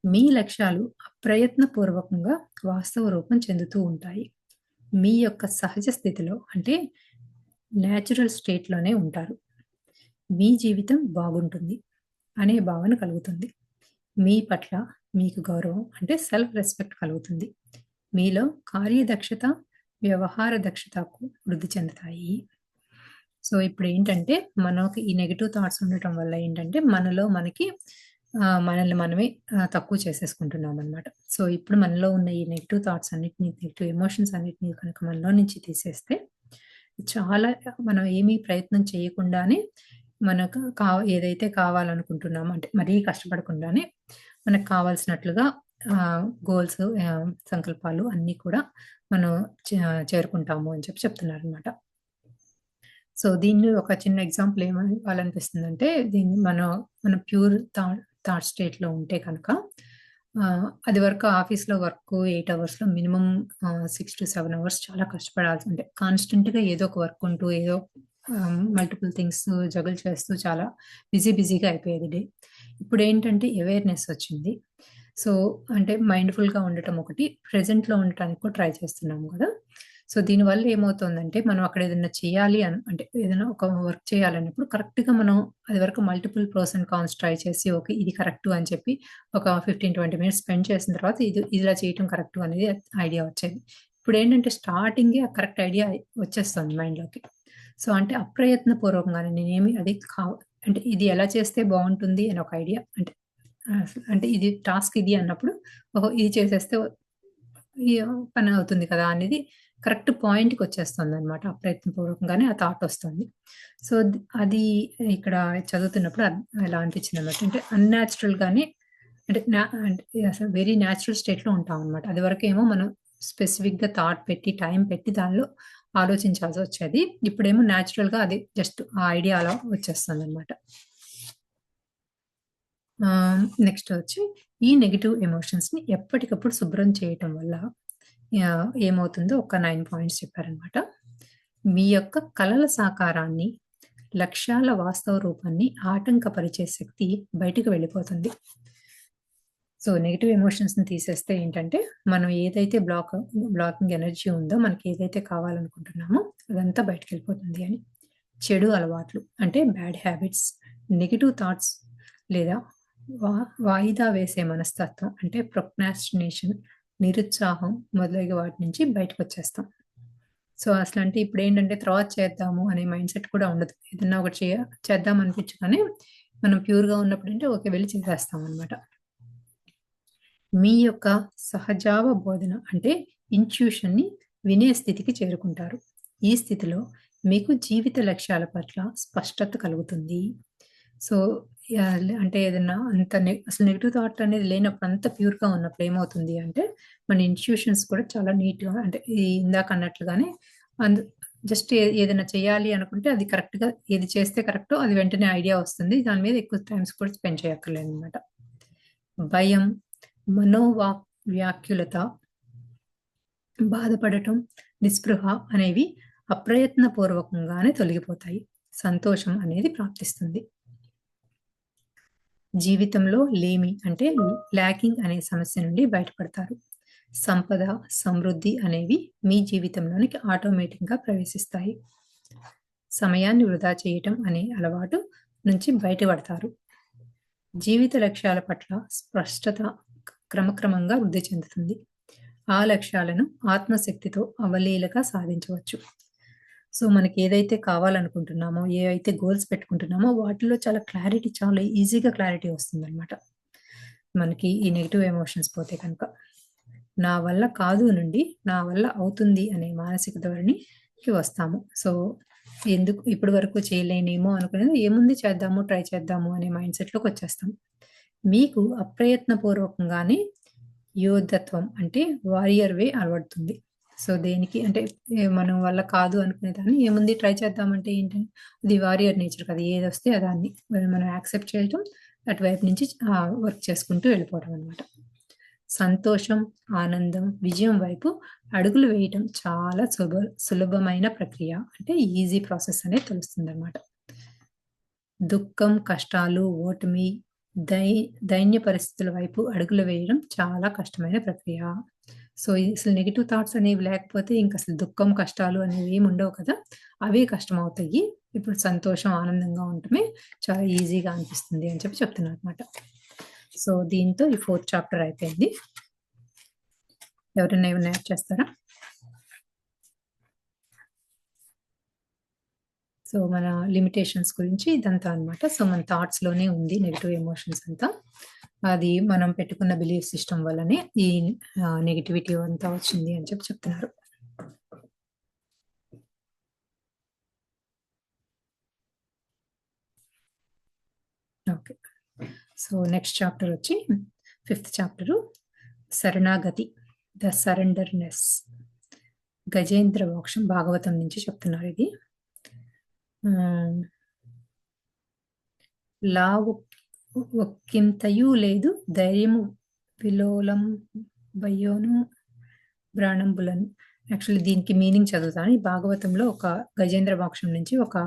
Speaker 1: మీ లక్ష్యాలు అప్రయత్నపూర్వకంగా వాస్తవ రూపం చెందుతూ ఉంటాయి. మీ యొక్క సహజ స్థితిలో అంటే నేచురల్ స్టేట్‌లోనే ఉంటారు. మీ జీవితం బాగుంటుంది అనే భావన కలుగుతుంది. మీ పట్ల మీకు గౌరవం అంటే సెల్ఫ్ రెస్పెక్ట్ కలుగుతుంది. మీలో కార్యదక్షత, వ్యవహార దక్షతకు వృద్ధి చెందుతాయి. సో, ఇప్పుడేంటంటే మనకి ఈ నెగెటివ్ థాట్స్ ఉండటం వల్ల ఏంటంటే మనలో మనకి మనల్ని మనమే తక్కువ చేసేసుకుంటున్నామనమాట. సో, ఇప్పుడు మనలో ఉన్న ఈ నెగెటివ్ థాట్స్ అన్నిటిని, నెగెటివ్ ఎమోషన్స్ అన్నిటిని కనుక మనలో నుంచి తీసేస్తే చాలా మనం ఏమీ ప్రయత్నం చేయకుండానే మనకు ఏదైతే కావాలనుకుంటున్నామో అంటే మరీ కష్టపడకుండానే మనకు కావాల్సినట్లుగా గోల్స్, సంకల్పాలు అన్నీ కూడా మనం చేరుకుంటాము అని చెప్తున్నారనమాట. సో, దీన్ని ఒక చిన్న ఎగ్జాంపుల్ ఇవ్వాలనిపిస్తుందంటే దీన్ని మన ప్యూర్ థాట్ స్టేట్‌లో ఉంటే కనుక అది వరకు ఆఫీస్‌లో వర్క్ 8 అవర్స్‌లో మినిమమ్ 6-7 అవర్స్ చాలా కష్టపడాల్సి అంటే కాన్స్టెంట్‌గా ఏదో ఒక వర్క్ ఉంటూ ఏదో మల్టిపుల్ థింగ్స్ జగుల్ చేస్తూ చాలా బిజీగా అయిపోయేది డే. ఇప్పుడేంటంటే అవేర్‌నెస్ వచ్చింది. సో, అంటే మైండ్‌ఫుల్‌గా ఉండటం ఒకటి, ప్రెజెంట్‌లో ఉండటానికి కూడా ట్రై చేస్తున్నాము గదా! సో, దీనివల్ల ఏమవుతుందంటే మనం అక్కడ ఏదన్నా చేయాలి అంటే ఏదైనా ఒక వర్క్ చేయాలన్నప్పుడు కరెక్ట్‌గా మనం అది వరకు multiple pros and cons try చేసి ఓకే. ఇది కరెక్టు అని చెప్పి ఒక 15-20 మినిట్స్ స్పెండ్ చేసిన తర్వాత ఇలా చేయటం కరెక్టు అనేది ఐడియా వచ్చేది. ఇప్పుడేంటంటే స్టార్టింగే ఆ కరెక్ట్ ఐడియా వచ్చేస్తుంది మైండ్‌లోకి. సో, అంటే అప్రయత్నపూర్వకంగానే నేనేమి అది అంటే ఇది ఎలా చేస్తే బావుంటుంది అని ఒక ఐడియా అంటే ఇది టాస్క్ ఇది అన్నప్పుడు ఓహో! ఇది చేసేస్తే ఈ పని అవుతుంది కదా! అనేది కరెక్ట్ పాయింట్‌కొచ్చేస్తుందనమాట. అప్రయత్నపూర్వకంగానే ఆ థాట్ వస్తుంది. సో, అది ఇక్కడ చదువుతున్నప్పుడు ఎలా అనిపించిందనమాట. అంటే అన్‌న్యాచురల్‌గానే అంటే అసలు వెరీ న్యాచురల్ స్టేట్‌లో ఉంటామనమాట. అదివరకేమో మనం స్పెసిఫిక్‌గా థాట్ పెట్టి, టైం పెట్టి దానిలో ఆలోచించాల్సొచ్చేది. ఇప్పుడేమో న్యాచురల్‌గా అది జస్ట్ ఆ ఐడియా అలా వచ్చేస్తుందనమాట. నెక్స్ట్ వచ్చి ఈ నెగెటివ్ ఎమోషన్స్‌ని ఎప్పటికప్పుడు శుభ్రం చేయటం వల్ల ఏమవుతుందో ఒక 9 పాయింట్స్ చెప్పారనమాట. మీ యొక్క కలల సాకారాన్ని, లక్ష్యాల వాస్తవ రూపాన్ని ఆటంకపరిచే శక్తి బయటకు వెళ్ళిపోతుంది. సో, నెగెటివ్ ఎమోషన్స్‌ని తీసేస్తే ఏంటంటే, మనం ఏదైతే బ్లాకింగ్ ఎనర్జీ ఉందో, మనకి ఏదైతే కావాలనుకుంటున్నామో అదంతా బయటికెళ్ళిపోతుంది అని. చెడు అలవాట్లు అంటే బ్యాడ్ హ్యాబిట్స్, నెగెటివ్ థాట్స్ లేదా వా వాయిదా వేసే మనస్తత్వం అంటే ప్రొక్రాస్టినేషన్, నిరుత్సాహం మొదలైన వాటి నుంచి బయటకొచ్చేస్తాం. సో, అసలంటే ఇప్పుడేంటంటే తర్వాత చేద్దాము అనే మైండ్‌సెట్ కూడా ఉండదు. ఏదన్నా ఒకటి చేద్దాం అనిపించగానే మనం ప్యూర్‌గా ఉన్నప్పుడంటే ఓకే. వెళ్లి చేసేస్తామనమాట. మీ యొక్క సహజావ బోధన అంటే ఇంట్యూషన్‌ని వినే స్థితికి చేరుకుంటారు. ఈ స్థితిలో మీకు జీవిత లక్ష్యాల పట్ల స్పష్టత కలుగుతుంది. సో, అంటే ఏదన్నా అంత అసలు నెగెటివ్ థాట్ అనేది లేనప్పుడు అంత ప్యూర్‌గా ఉన్నప్పుడు ఏమవుతుంది అంటే, మన ఇన్‌ట్యూషన్స్ కూడా చాలా నీట్‌గా అంటే ఇందాక అన్నట్లుగానే అందు జస్ట్ ఏదైనా చేయాలి అనుకుంటే అది కరెక్ట్‌గా ఏది చేస్తే కరెక్టో అది వెంటనే ఐడియా వస్తుంది. దాని మీద ఎక్కువ టైమ్స్ కూడా స్పెండ్ చేయక్కర్లేదనమాట. భయం, వ్యాకులత, బాధపడటం, నిస్పృహ అనేవి అప్రయత్నపూర్వకంగానే తొలగిపోతాయి. సంతోషం అనేది ప్రాప్తిస్తుంది. జీవితంలో లేమి అంటే ల్యాకింగ్ అనే సమస్య నుండి బయటపడతారు. సంపద, సమృద్ధి అనేవి మీ జీవితంలోనికి ఆటోమేటిక్‌గా ప్రవేశిస్తాయి. సమయాన్ని వృధా చేయటం అనే అలవాటు నుంచి బయటపడతారు. జీవిత లక్ష్యాల పట్ల స్పష్టత క్రమక్రమంగా వృద్ధి చెందుతుంది. ఆ లక్ష్యాలను ఆత్మశక్తితో అవలీలగా సాధించవచ్చు. సో, మనకి ఏదైతే కావాలనుకుంటున్నామో, ఏవైతే గోల్స్ పెట్టుకుంటున్నామో వాటిలో చాలా ఈజీగా క్లారిటీ వస్తుందనమాట. మనకి ఈ నెగెటివ్ ఎమోషన్స్ పోతే కనుక. నా వల్ల కాదు నుండి నా వల్ల అవుతుంది అనే మానసిక ధోరణికి వస్తాము. సో, ఇప్పటి వరకు చేయలేనేమో అనుకునేది ఏముంది చేద్దాము, ట్రై చేద్దాము అనే మైండ్‌సెట్‌లోకొచ్చేస్తాం. మీకు అప్రయత్నపూర్వకంగానే యోధత్వం అంటే వారియర్ వే అలవడుతుంది. సో, దేనికి అంటే మనం వల్ల కాదు అనుకునే దాన్ని ఏముంది ట్రై చేద్దామంటే ఏంటి? అది వారియర్ నేచర్ కదా! ఏదొస్తే దాన్ని మనం యాక్సెప్ట్ చేయటం, అటువైపు నుంచి వర్క్ చేసుకుంటూ వెళ్ళిపోవడం అనమాట. సంతోషం, ఆనందం, విజయం వైపు అడుగులు వేయటం చాలా సులభమైన ప్రక్రియ. అంటే ఈజీ ప్రాసెస్ అనేది తెలుస్తుందనమాట. దుఃఖం, కష్టాలు, ఓటమి, దై దైన్య పరిస్థితుల వైపు అడుగులు వేయడం చాలా కష్టమైన ప్రక్రియ. సో, అసలు నెగెటివ్ థాట్స్ అనేవి లేకపోతే ఇంకసలు దుఃఖం, కష్టాలు అనేవి ఏమి ఉండవు కదా! అవే కష్టమవుతాయి. ఇప్పుడు సంతోషం, ఆనందంగా ఉండటమే చాలా ఈజీగా అనిపిస్తుంది అని చెప్తున్నారనమాట. సో దీంతో ఈ 4th చాప్టర్ అయిపోయింది. ఎవరైనా ఏమైనా యాడ్ చేస్తారా? సో మన లిమిటేషన్స్ గురించి ఇదంతా అనమాట. సో మన థాట్స్లోనే ఉంది నెగిటివ్ ఎమోషన్స్ అంతా. అది మనం పెట్టుకున్న బిలీఫ్ సిస్టమ్ వల్లనే ఈ నెగిటివిటీ అంతా వచ్చింది అని చెప్తున్నారు. ఓకే, సో నెక్స్ట్ చాప్టర్ వచ్చి 5th చాప్టరు శరణాగతి, ద సరెండర్నెస్. గజేంద్ర మోక్షం భాగవతం నుంచి చెప్తున్నారు. ఇది లావు ఒక్కింతయు లేదు, ధైర్యము విలోలం భయోను ప్రాణంబులను. యాక్చువల్లీ దీనికి మీనింగ్ చదువుతాను. ఈ భాగవతంలో ఒక గజేంద్ర మోక్షం నుంచి ఒక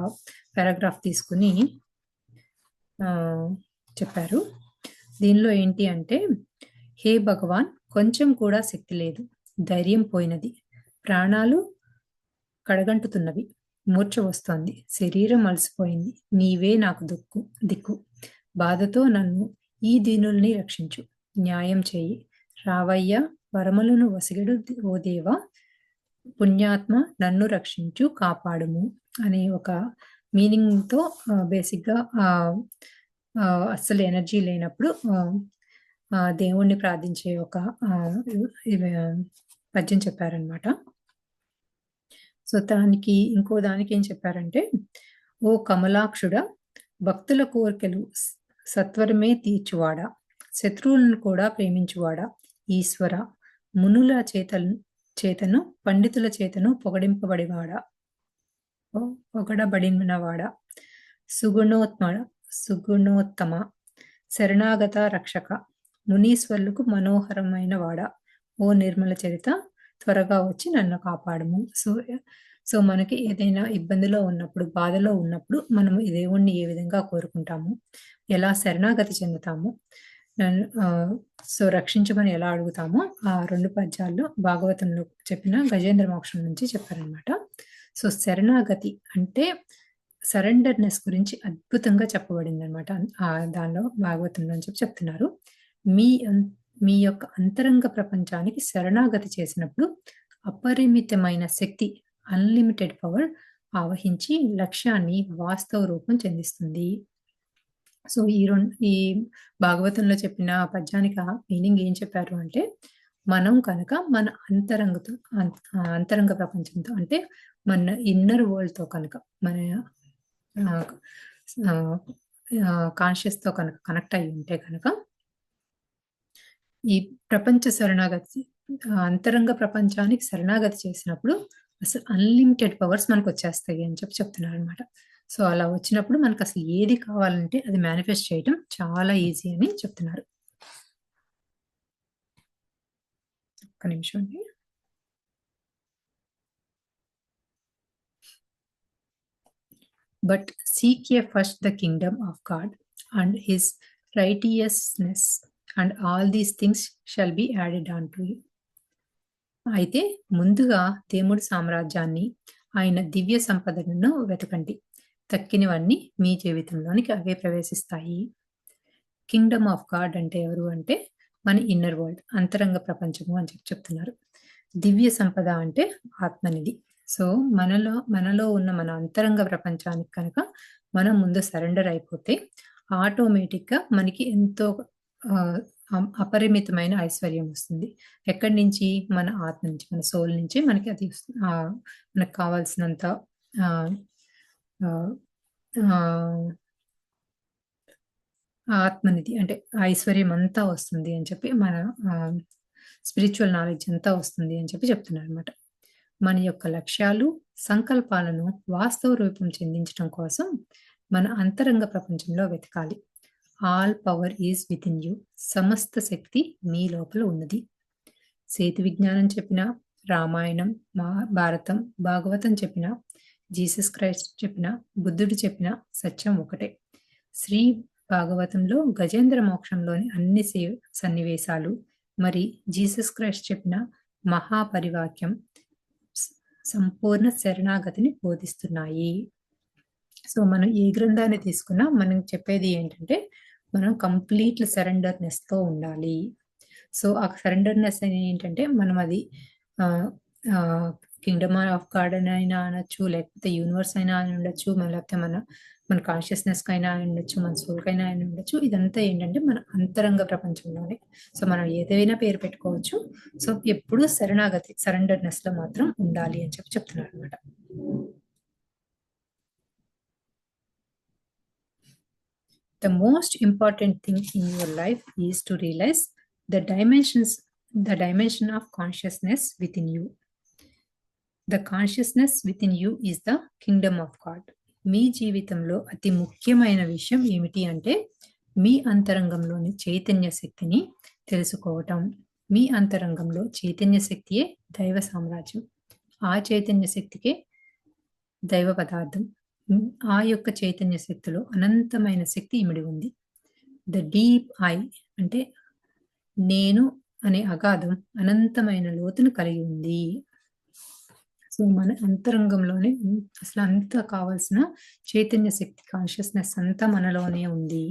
Speaker 1: పారాగ్రాఫ్ తీసుకుని చెప్పారు. దీనిలో ఏంటి అంటే, హే భగవాన్, కొంచెం కూడా శక్తి లేదు, ధైర్యం పోయినది, ప్రాణాలు కడగంటుతున్నవి, మూర్ఛ వస్తోంది, శరీరం అలసిపోయింది, నీవే నాకు దిక్కు, బాధతో నన్ను ఈ దీనుల్ని రక్షించు, న్యాయం చేయి, రావయ్య వరములను వసిగడు ఓ దేవా, పుణ్యాత్మ నన్ను రక్షించు కాపాడుము అనే ఒక మీనింగ్తో బేసిక్గా అస్సలు ఎనర్జీ లేనప్పుడు దేవుణ్ణి ప్రార్థించే ఒక పద్యం చెప్పారనమాట. సో దానికి ఇంకో దానికి ఏం చెప్పారంటే, ఓ కమలాక్షుడ, భక్తుల కోరికలు సత్వరమే తీర్చువాడా, శత్రువులను కూడా ప్రేమించువాడా, ఈశ్వర, మునుల చేతను పండితుల చేతను పొగడబడినవాడా, సుగుణోత్తమ, శరణాగత రక్షక, మునీశ్వరులకు మనోహరమైన వాడా, ఓ నిర్మల చరిత, త్వరగా వచ్చి నన్ను కాపాడము. సో మనకి ఏదైనా ఇబ్బందిలో ఉన్నప్పుడు, బాధలో ఉన్నప్పుడు మనము దేవుణ్ణి ఏ విధంగా కోరుకుంటాము, ఎలా శరణాగతి చెందుతాము, సో రక్షించమని ఎలా అడుగుతామో ఆ 2 పద్యాల్లో భాగవతంలో చెప్పిన గజేంద్ర మోక్షం నుంచి చెప్పారనమాట. సో శరణాగతి అంటే సరెండర్నెస్ గురించి అద్భుతంగా చెప్పబడింది అనమాట. దానిలో భాగవతంలో అని చెప్తున్నారు. మీ యొక్క అంతరంగ ప్రపంచానికి శరణాగతి చేసినప్పుడు అపరిమితమైన శక్తి, అన్లిమిటెడ్ పవర్ ఆవహించి లక్ష్యాన్ని వాస్తవ రూపం చెందిస్తుంది. సో ఈ భాగవతంలో చెప్పిన పద్యానికి మీనింగ్ ఏం చెప్పారు అంటే, మనం కనుక మన అంతరంగ ప్రపంచంతో అంటే మన ఇన్నర్ వరల్డ్తో కనుక మన కాన్షియస్తో కనుక కనెక్ట్ అయి ఉంటే కనుక ఈ ప్రపంచ శరణాగతి, అంతరంగ ప్రపంచానికి శరణాగతి చేసినప్పుడు అసలు అన్లిమిటెడ్ పవర్స్ మనకు వచ్చేస్తాయి అని చెప్తున్నారు అనమాట. సో అలా వచ్చినప్పుడు మనకు అసలు ఏది కావాలంటే అది మేనిఫెస్ట్ చేయటం చాలా ఈజీ అని చెప్తున్నారు. ఒక్క నిమిషం అండి. But seek ye first the kingdom of God and his righteousness, and all these things shall be added unto you. అయితే ముందుగా దేవుడి సామ్రాజ్యాన్ని, ఆయన దివ్య సంపదలను వెతకండి, తక్కినవన్నీ మీ జీవితంలోనికి అవే ప్రవేశిస్తాయి. కింగ్డమ్ ఆఫ్ గాడ్ అంటే ఎవరు అంటే మన ఇన్నర్ వరల్డ్, అంతరంగ ప్రపంచము అని చెప్తున్నారు. దివ్య సంపద అంటే ఆత్మనిధి. సో మనలో ఉన్న మన అంతరంగ ప్రపంచానికి కనుక మనం ముందు సరెండర్ అయిపోతే ఆటోమేటిక్గా మనకి ఎంతో అపరిమితమైన ఐశ్వర్యం వస్తుంది. ఎక్కడి నుంచి? మన ఆత్మ నుంచి, మన సోల్ నుంచి మనకి అది మనకు కావాల్సినంత ఆత్మనిధి అంటే ఐశ్వర్యం అంతా వస్తుంది అని చెప్పి, మన స్పిరిచువల్ నాలెడ్జ్ అంతా వస్తుంది అని చెప్పి చెప్తున్నారు అనమాట. మన యొక్క లక్ష్యాలు, సంకల్పాలను వాస్తవ రూపం చెందించడం కోసం మన అంతరంగ ప్రపంచంలో వెతకాలి. All power is with in you. సమస్త శక్తి మీ లోపల ఉన్నది. సేతు విజ్ఞానం చెప్పిన, రామాయణం, భారతం, భాగవతం చెప్పిన, జీసస్ క్రైస్ట్ చెప్పిన, బుద్ధుడు చెప్పిన సత్యం ఒకటే. శ్రీ భాగవతంలో గజేంద్ర మోక్షంలోని అన్ని సన్నివేశాలు, మరి జీసస్ క్రైస్ట్ చెప్పిన మహాపరివాక్యం సంపూర్ణ శరణాగతిని బోధిస్తున్నాయి. సో మనం ఏ గ్రంథాన్ని తీసుకున్నా మనం చెప్పేది ఏంటంటే, మనం కంప్లీట్ సరెండర్నెస్తో ఉండాలి. సో ఆ సరెండర్నెస్ అనేది ఏంటంటే మనం అది కింగ్డమ్ ఆఫ్ గాడ్ అయినా అనొచ్చు, లేకపోతే యూనివర్స్ అయినా అని ఉండొచ్చు, లేకపోతే మన కాన్షియస్నెస్కి అయినా అని ఉండొచ్చు, మన సోల్కైనా అని ఉండొచ్చు. ఇదంతా ఏంటంటే మన అంతరంగ ప్రపంచంలోనే. సో మనం ఏదైనా పేరు పెట్టుకోవచ్చు. సో ఎప్పుడు శరణాగతి సరెండర్నెస్ లో మాత్రం ఉండాలి అని చెప్తున్నారు అనమాట. The most important thing in your life is to realize the dimension of consciousness within you. The consciousness within you is the kingdom of God. మీ జీవితంలో అతి ముఖ్యమైన విషయం ఏమిటి అంటే మీ అంతరంగంలోని చైతన్య శక్తిని తెలుసుకోవటం. మీ అంతరంగంలో చైతన్య శక్తియే దైవ సామ్రాజ్యం. ఆ చైతన్య శక్తికే దైవ పదార్థం. ఆ యొక్క చైతన్య శక్తిలో అనంతమైన శక్తి ఇమిడి ఉంది. ద డీప్ ఐ అంటే నేను అనే అగాధం అనంతమైన లోతును కలిగి ఉంది. సో మన అంతరంగంలోనే అసలు అంతా కావాల్సిన చైతన్య శక్తి కాన్షియస్నెస్ అంతా మనలోనే ఉంది.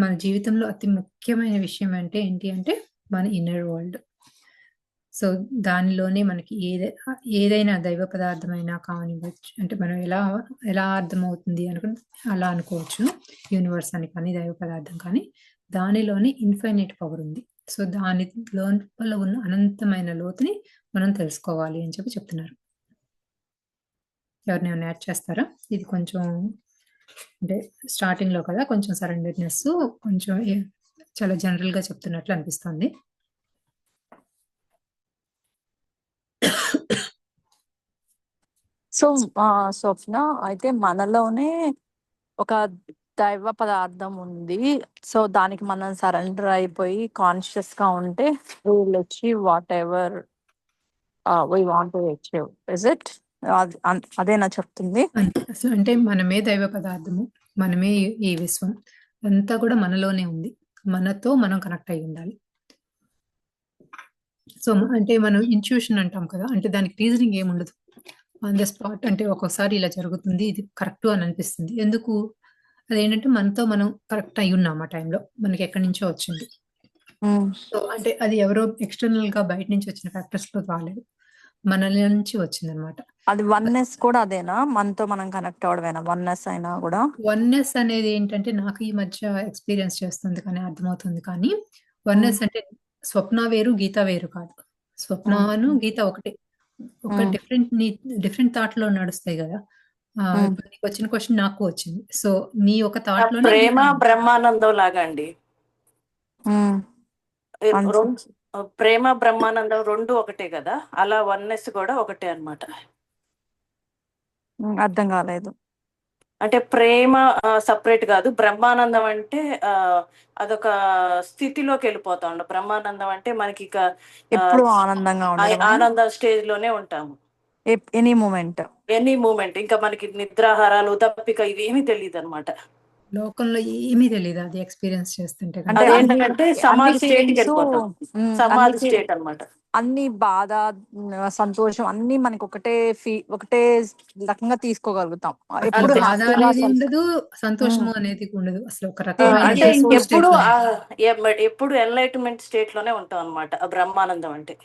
Speaker 1: మన జీవితంలో అతి ముఖ్యమైన విషయం అంటే ఏంటి అంటే మన ఇన్నర్ వరల్డ్. సో దానిలోనే మనకి ఏదైనా దైవ పదార్థమైనా కానివ్వచ్చు, అంటే మనం ఎలా అర్థమవుతుంది అనుకుంటే అలా అనుకోవచ్చు. యూనివర్స్ అని కానీ దైవ పదార్థం కానీ దానిలోనే ఇన్ఫైనైట్ పవర్ ఉంది. సో దాని లోపల ఉన్న అనంతమైన లోతుని మనం తెలుసుకోవాలి అని చెప్తున్నారు. ఎవరినైనా యాడ్ చేస్తారా? ఇది కొంచెం అంటే స్టార్టింగ్ లో కదా, కొంచెం సరెండర్నెస్ కొంచెం చాలా జనరల్ గా చెప్తున్నట్లు అనిపిస్తుంది.
Speaker 2: సో స్వప్న, అయితే మనలోనే ఒక దైవ పదార్థం ఉంది. సో దానికి మనం సరెండర్ అయిపోయి కాన్షియస్ గా ఉంటే will achieve what ever we want to achieve. Is it? అదేనా చెప్తుంది?
Speaker 1: అంటే మనమే దైవ పదార్థము, మనమే ఈ విశ్వం అంతా కూడా మనలోనే ఉంది. మనతో మనం కనెక్ట్ అయి ఉండాలి. సో అంటే మనం ఇన్ట్యూషన్ అంటాం కదా, అంటే దానికి రీజనింగ్ ఏముండదు. ఆన్ ద స్పాట్ అంటే ఒక్కొక్కసారి ఇలా జరుగుతుంది, ఇది కరెక్ట్ అని అనిపిస్తుంది. ఎందుకు? అదేంటంటే మనతో మనం కరెక్ట్ అయి ఉన్నాం. ఆ టైంలో మనకి ఎక్కడి నుంచో వచ్చింది. సో అంటే అది ఎవరో ఎక్స్టర్నల్ గా బయట నుంచి వచ్చిన ఫ్యాక్టర్స్ లో రాలేదు, మనలో నుంచి వచ్చింది అనమాట.
Speaker 2: అది వన్నెస్ కూడా అదేనా? మనతో మనం కనెక్ట్ అవడమేనా వన్నెస్ అయినా కూడా?
Speaker 1: వన్నెస్ అనేది ఏంటంటే నాకు ఈ మధ్య ఎక్స్పీరియన్స్ చేస్తుంది కానీ అర్థమవుతుంది. కానీ వన్నెస్ అంటే స్వప్న వేరు, గీత వేరు కాదు. స్వప్నను గీత ఒకటే. ఒక డిఫరెంట్ థాట్ లో నడుస్తాయి కదా. ఇప్పుడు నీకు వచ్చిన క్వశ్చన్ నాకు వచ్చింది. సో నీ ఒక థాట్ లో
Speaker 3: ప్రేమ బ్రహ్మానందం లాగా అండి. ప్రేమ బ్రహ్మానందం రెండు ఒకటే కదా, అలా వన్నెస్ కూడా ఒకటే అన్నమాట.
Speaker 2: అర్థం కాలేదు.
Speaker 3: అంటే ప్రేమ సపరేట్ కాదు, బ్రహ్మానందం అంటే అదొక స్థితిలోకి వెళ్ళిపోతాం. బ్రహ్మానందం అంటే మనకి ఇక
Speaker 2: ఎప్పుడు ఆనందంగా
Speaker 3: ఆనంద స్టేజ్ లోనే ఉంటాము.
Speaker 2: ఎనీ మూమెంట్
Speaker 3: ఇంకా మనకి నిద్రాహారాలు తప్పిక ఇవేమీ తెలియదు అనమాట.
Speaker 1: లోకంలో ఏమీ తెలియదు అది ఎక్స్పీరియన్స్ చేస్తుంటే.
Speaker 3: అంటే సమాధి స్టేట్ కి వెళ్ళిపోతాం. సమాధి స్టేట్ అన్నమాట.
Speaker 2: అన్ని బాధ, సంతోషం అన్ని మనకి ఒకటే రకంగా తీసుకోగలుగుతాం.
Speaker 1: ఎప్పుడు బాధ అనేది ఉండదు, సంతోషము అనేది ఉండదు. అసలు ఒక రకమైన
Speaker 3: ఎప్పుడు ఎన్లైట్మెంట్ స్టేట్ లోనే ఉంటాం అన్నమాట. బ్రహ్మానందం అంటే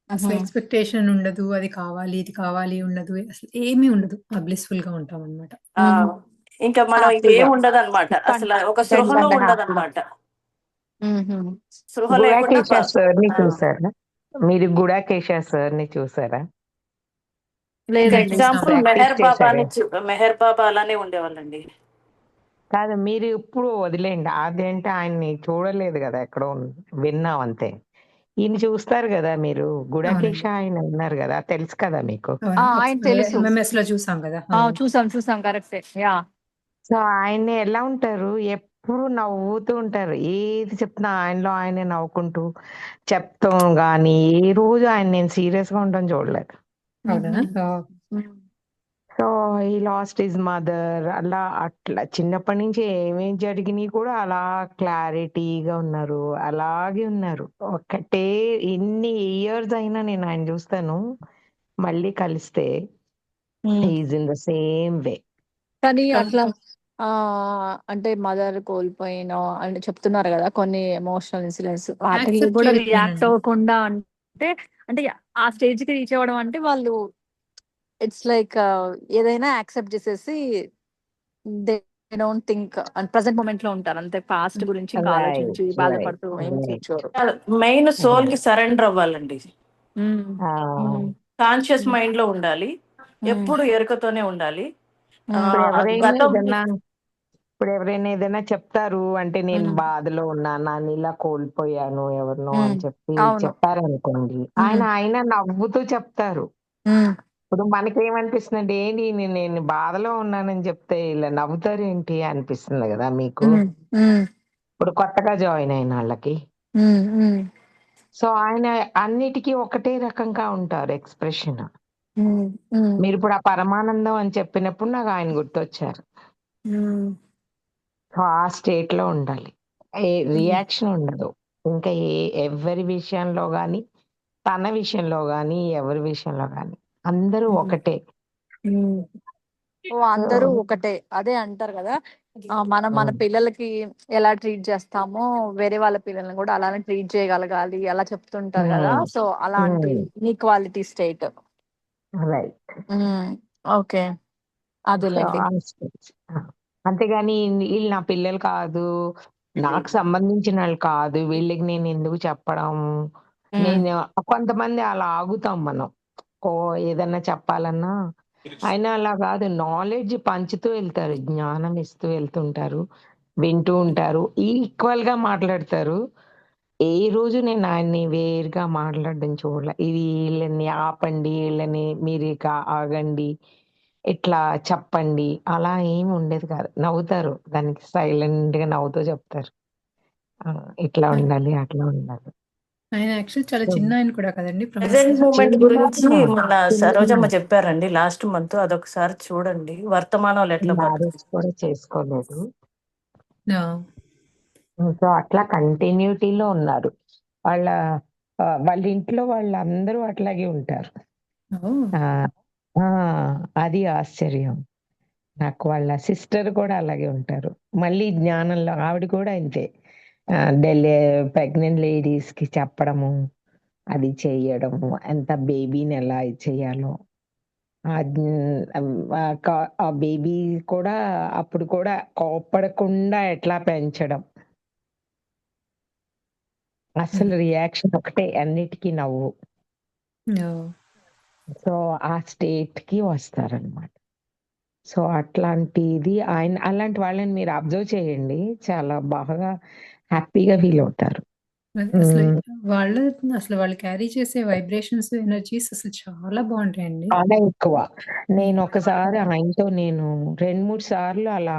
Speaker 1: అసలు ఎక్స్పెక్టేషన్ ఉండదు, అది కావాలి ఇది కావాలి ఉండదు, అసలు ఏమీ ఉండదు. బ్లిస్ఫుల్ గా ఉంటాం అన్నమాట.
Speaker 3: ఇంకా మనం ఏం ఉండదు అనమాట. అసలు ఒక సృహలో ఉండదు అనమాట.
Speaker 4: చూసారా మీరు? గుడాకేశ సార్ ని చూసారా?
Speaker 3: ఎగ్జాంపుల్ మెహర్ బాబా అలానే ఉండేవాళ్ళండి.
Speaker 4: కాదు, మీరు ఇప్పుడు వదిలేండి. అదేంటే ఆయన్ని చూడలేదు కదా, ఎక్కడో విన్నాం అంతే. ఈయన చూస్తారు కదా మీరు, గుడాకేశ ఆయన ఉన్నారు కదా, తెలుసు కదా మీకు?
Speaker 2: ఆయన తెలుసు,
Speaker 1: ఎంఎంఎస్ లో చూసాం కదా.
Speaker 2: చూసాం కరెక్టే.
Speaker 4: సో ఆయన్ని ఎలా ఉంటారు, ఎప్పుడు నవ్వుతూ ఉంటారు. ఏది చెప్తున్నా ఆయనలో ఆయనే నవ్వుకుంటూ చెప్తాం. గానీ ఏ రోజు ఆయన నేను సీరియస్ గా ఉండడం చూడలేదు. సో ఈ లాస్ట్ హిజ్ మదర్, అట్లా చిన్నప్పటి నుంచి ఏమేమి జరిగినాయి కూడా అలా క్లారిటీగా ఉన్నారు, అలాగే ఉన్నారు. ఒకటే ఎన్ని ఇయర్స్ అయినా నేను ఆయన చూస్తాను, మళ్ళీ కలిస్తే is in the same way.
Speaker 2: కానీ
Speaker 1: కం
Speaker 2: అట్లా అంటే మదర్ కోల్పోయిన అంటే చెప్తున్నారు కదా కొన్ని ఎమోషనల్ ఇన్సిడెంట్స్ వాటికి
Speaker 1: యాక్సెప్ట్
Speaker 2: కూడా రియాక్ట్
Speaker 1: చేయడమేనండి.
Speaker 2: అవ్వకుండా అంటే అంటే ఆ స్టేజ్ కి రీచ్ అవ్వడం అంటే వాళ్ళు ఇట్స్ లైక్ ఏదైనా యాక్సెప్ట్ చేసేసి they don't think present moment లో ఉంటారు అంతే పాస్ట్ గురించి ఇంకా ఆలోచించి
Speaker 4: రైట్ రైట్
Speaker 2: బాధపడుతూ ఏం
Speaker 4: రైట్
Speaker 2: కూర్చోరు.
Speaker 3: మెయిన్ సోల్ కి సరెండర్ అవ్వాలండి.
Speaker 2: ఉమ్, ఉమ్,
Speaker 3: కాన్షియస్
Speaker 2: ఉమ్,
Speaker 3: మైండ్ లో ఉండాలి,
Speaker 2: ఉమ్,
Speaker 3: ఎప్పుడు ఎరుకతోనే ఉండాలి.
Speaker 4: ఇప్పుడు ఎవరైనా
Speaker 3: గతం
Speaker 4: ఏదైనా ఇప్పుడు ఎవరైనా ఏదైనా చెప్తారు అంటే నేను
Speaker 2: ఉమ్,
Speaker 4: బాధలో ఉన్నా నాన్న ఇలా కోల్పోయాను ఎవరినో అని
Speaker 2: ఉమ్,
Speaker 4: చెప్పి
Speaker 2: అవును.
Speaker 4: చెప్పారనుకోండి, ఆయన నవ్వుతూ చెప్తారు.
Speaker 2: ఉమ్,
Speaker 4: ఇప్పుడు మనకేమనిపిస్తుంది, ఏంటి నేను బాధలో ఉన్నానని చెప్తే ఇలా నవ్వుతారు ఏంటి అనిపిస్తుంది కదా మీకు.
Speaker 2: ఉమ్, ఉమ్,
Speaker 4: ఇప్పుడు కొత్తగా జాయిన్ అయిన వాళ్ళకి.
Speaker 2: ఉమ్, ఉమ్,
Speaker 4: సో ఆయన అన్నిటికీ ఒకటే రకంగా ఉంటారు ఎక్స్ప్రెషన్.
Speaker 2: ఉమ్, ఉమ్,
Speaker 4: మీరు ఇప్పుడు ఆ పరమానందం అని చెప్పినప్పుడు నాకు ఆయన గుర్తొచ్చారు.
Speaker 2: ఉమ్,
Speaker 4: సో ఆ స్టేట్ లో ఉండాలి, ఏ రియాక్షన్ ఉండదు. ఇంకా ఎవరి విషయంలో గాని, తన విషయంలో గాని, ఎవరి విషయంలో గాని అందరూ ఒకటే.
Speaker 2: ఉమ్. ఓ అందరూ ఒకటే అదే అంటారు కదా. మనం మన పిల్లలకి ఎలా ట్రీట్ చేస్తామో వేరే వాళ్ళ పిల్లల్ని కూడా అలానే ట్రీట్ చేయగలగాలి అలా చెప్తుంటారు కదా. సో అలాంటి equality state.
Speaker 4: Right.
Speaker 2: Okay
Speaker 4: so
Speaker 2: అదేలేండి.
Speaker 4: ఆ స్టేజ్. అంతేగాని వీళ్ళు నా పిల్లలు కాదు, నాకు సంబంధించిన వాళ్ళు కాదు, వీళ్ళకి నేను ఎందుకు చెప్పడం. నేను కొంతమంది అలా ఆగుతాం మనం, ఓ ఏదన్నా చెప్పాలన్నా. ఆయన అలా కాదు, నాలెడ్జ్ పంచుతూ వెళ్తారు, జ్ఞానం ఇస్తూ వెళ్తుంటారు, వింటూ ఉంటారు, ఈక్వల్ గా మాట్లాడతారు. ఏ రోజు నేను ఆయన్ని వేరుగా మాట్లాడడం చూడలే. ఇది వీళ్ళని ఆపండి, వీళ్ళని మీరు ఇక ఆగండి, ఇట్లా చెప్పండి, అలా ఏమి ఉండేది కాదు. నవ్వుతారు, దానికి సైలెంట్ గా నవ్వుతూ చెప్తారు, ఇట్లా ఉండాలి అట్లా ఉండాలి.
Speaker 1: ఆయన యాక్చువల్ చాలా చిన్న ఆయన కూడా కదండి
Speaker 3: ప్రెసెంట్
Speaker 1: ప్రొఫెసర్.
Speaker 3: మూమెంట్ గురించి
Speaker 4: చిన్న
Speaker 3: మన సరోజమ్మ చెప్పారండి లాస్ట్ మంత్, అదొకసారి చూడండి. వర్తమానంలో ఎట్లా
Speaker 4: మ్యారేజ్ కూడా చేసుకోలేదు.
Speaker 1: ఆ,
Speaker 4: సో అట్లా కంటిన్యూటీలో ఉన్నారు. వాళ్ళ వాళ్ళ ఇంట్లో వాళ్ళందరూ అట్లాగే ఉంటారు.
Speaker 1: ఓ,
Speaker 4: ఆ ఆ, అది ఆశ్చర్యం. నాకు వాళ్ళ సిస్టర్ కూడా అలాగే ఉంటారు. మళ్ళీ జ్ఞానంలో ఆవిడ కూడా అంతే. ఢిల్లీ ప్రెగ్నెంట్ లేడీస్ కి చెప్పడము, అది చేయడము, ఎంత బేబీని ఎలా ఇది చేయాలో, ఆ ఆ బేబీ కూడా అప్పుడు కూడా కోప్పడకుండా ఎట్లా పెంచడం, అసలు రియాక్షన్ ఒకటే, అన్నిటికీ నవ్వు.
Speaker 1: ఓ.
Speaker 4: సో ఆ స్టేట్ కి వస్తారనమాట. సో అట్లాంటిది ఆయన, అలాంటి వాళ్ళని మీరు అబ్జర్వ్ చేయండి, చాలా బాగా హ్యాపీగా ఫీల్ అవుతారు.
Speaker 1: అసలు అసలు వాళ్ళు క్యారీ చేసే వైబ్రేషన్స్, ఎనర్జీస్ అసలు చాలా బాగుంటాయండి.
Speaker 4: చాలా ఎక్కువ. నేను ఒకసారి ఆయనతో నేను 2-3 సార్లు అలా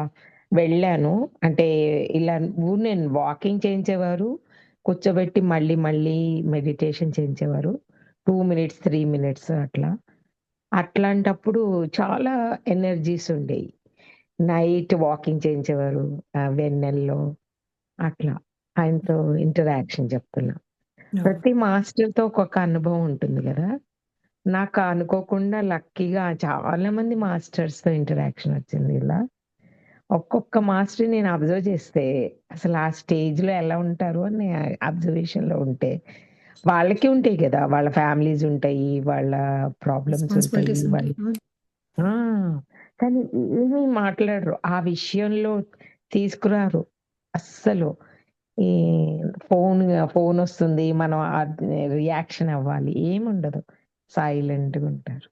Speaker 4: వెళ్ళాను. అంటే ఇలా నేను వాకింగ్ చేయించేవారు, కూర్చోబెట్టి మళ్ళీ మళ్ళీ మెడిటేషన్ చేయించేవారు, 2 మినిట్స్ 3 మినిట్స్ అట్లా. అట్లాంటప్పుడు చాలా ఎనర్జీస్ ఉండేవి. నైట్ వాకింగ్ చేయించేవారు, వెన్నెల్లో అట్లా. ఆయనతో ఇంటరాక్షన్ చెప్తున్నా.
Speaker 1: ఓ,
Speaker 4: ప్రతి మాస్టర్‌తో ఒక్కొక్క అనుభవం ఉంటుంది గదా. నాకు అనుకోకుండా లక్కీగా చాలా మంది మాస్టర్స్‌తో ఇంటరాక్షన్ వచ్చింది ఇలా. ఒక్కొక్క మాస్టర్‌ని నేను అబ్జర్వ్ చేస్తే అసలు ఆ స్టేజ్‌లో ఎలా ఉంటారు అని అబ్జర్వేషన్‌లో ఉంటే, వాళ్ళకి ఉంటాయి గదా, వాళ్ళ ఫ్యామిలీస్ ఉంటాయి, వాళ్ళ ప్రాబ్లమ్స్ ఉంటాయి,
Speaker 1: రెస్పాన్సిబిలిటీస్
Speaker 4: వాళ్ళ
Speaker 1: ఉంటాయి.
Speaker 4: ఆ! కానీ ఏమీ మాట్లాడరు. ఆ విషయంలో తీసుకురారు అస్సలు. ఈ ఫోనొస్తుంది, మనం రియాక్షన్ అవ్వాలి, ఏముండదు. సైలెంట్‌గా ఉంటారు.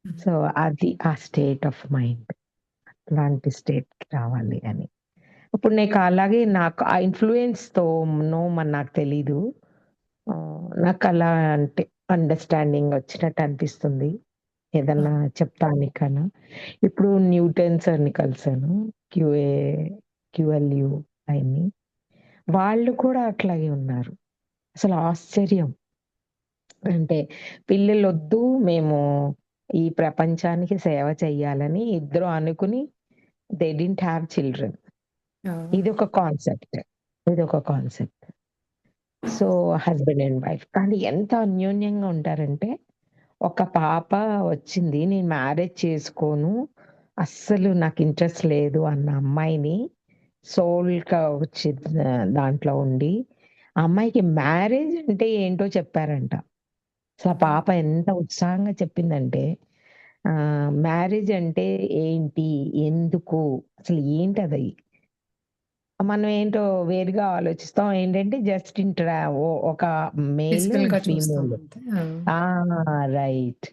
Speaker 4: సో అది ఆ స్టేట్ ఆఫ్ మైండ్. అలాంటి స్టేట్‌కి రావాలి అని. ఇప్పుడు అలాగే నాకు ఆ ఇన్‌ఫ్లూయెన్స్‌తోనో మరి నాకు తెలీదు. నాకలా అంటే అండర్‌స్టాండింగ్ వచ్చినట్టు అనిపిస్తుంది, ఏదన్నా చెప్తానికన్నా. ఇప్పుడు న్యూటన్ సార్‌ని కలిసాను. క్యూఏ క్యూఎల్‌యూ ఆయన్ని. వాళ్ళు కూడా అట్లాగే ఉన్నారు. అసలు ఆశ్చర్యం. అంటే పిల్లలొద్దు, మేము ఈ ప్రపంచానికి సేవ చెయ్యాలని ఇద్దరు అనుకుని దే డిడ్ంట్ హావ్ చిల్డ్రన్. ఇదొక కాన్సెప్ట్. ఇదొక concept. So husband and wife. కానీ ఎంత అన్యోన్యంగా ఉంటారంటే, ఒక పాప వచ్చింది, నేను మ్యారేజ్ చేసుకోను, అస్సలు నాకు ఇంట్రెస్ట్ లేదు అన్న అమ్మాయిని సోల్‌గా వచ్చి దాంట్లో ఉండి, ఆ అమ్మాయికి మ్యారేజ్ అంటే ఏంటో చెప్పారంట. అసలు ఆ పాప ఎంత ఉత్సాహంగా చెప్పిందంటే, మ్యారేజ్ అంటే ఏంటి? ఎందుకు? అసలు ఏంటది? మనం ఏంటో వేరుగా ఆలోచిస్తాం. ఏంటంటే జస్ట్ ఒక మేల్ అండ్
Speaker 1: ఫిజికల్‌గా చూస్తాం
Speaker 4: ఫీమేల్.
Speaker 1: అంతే.
Speaker 4: ఆ! Right.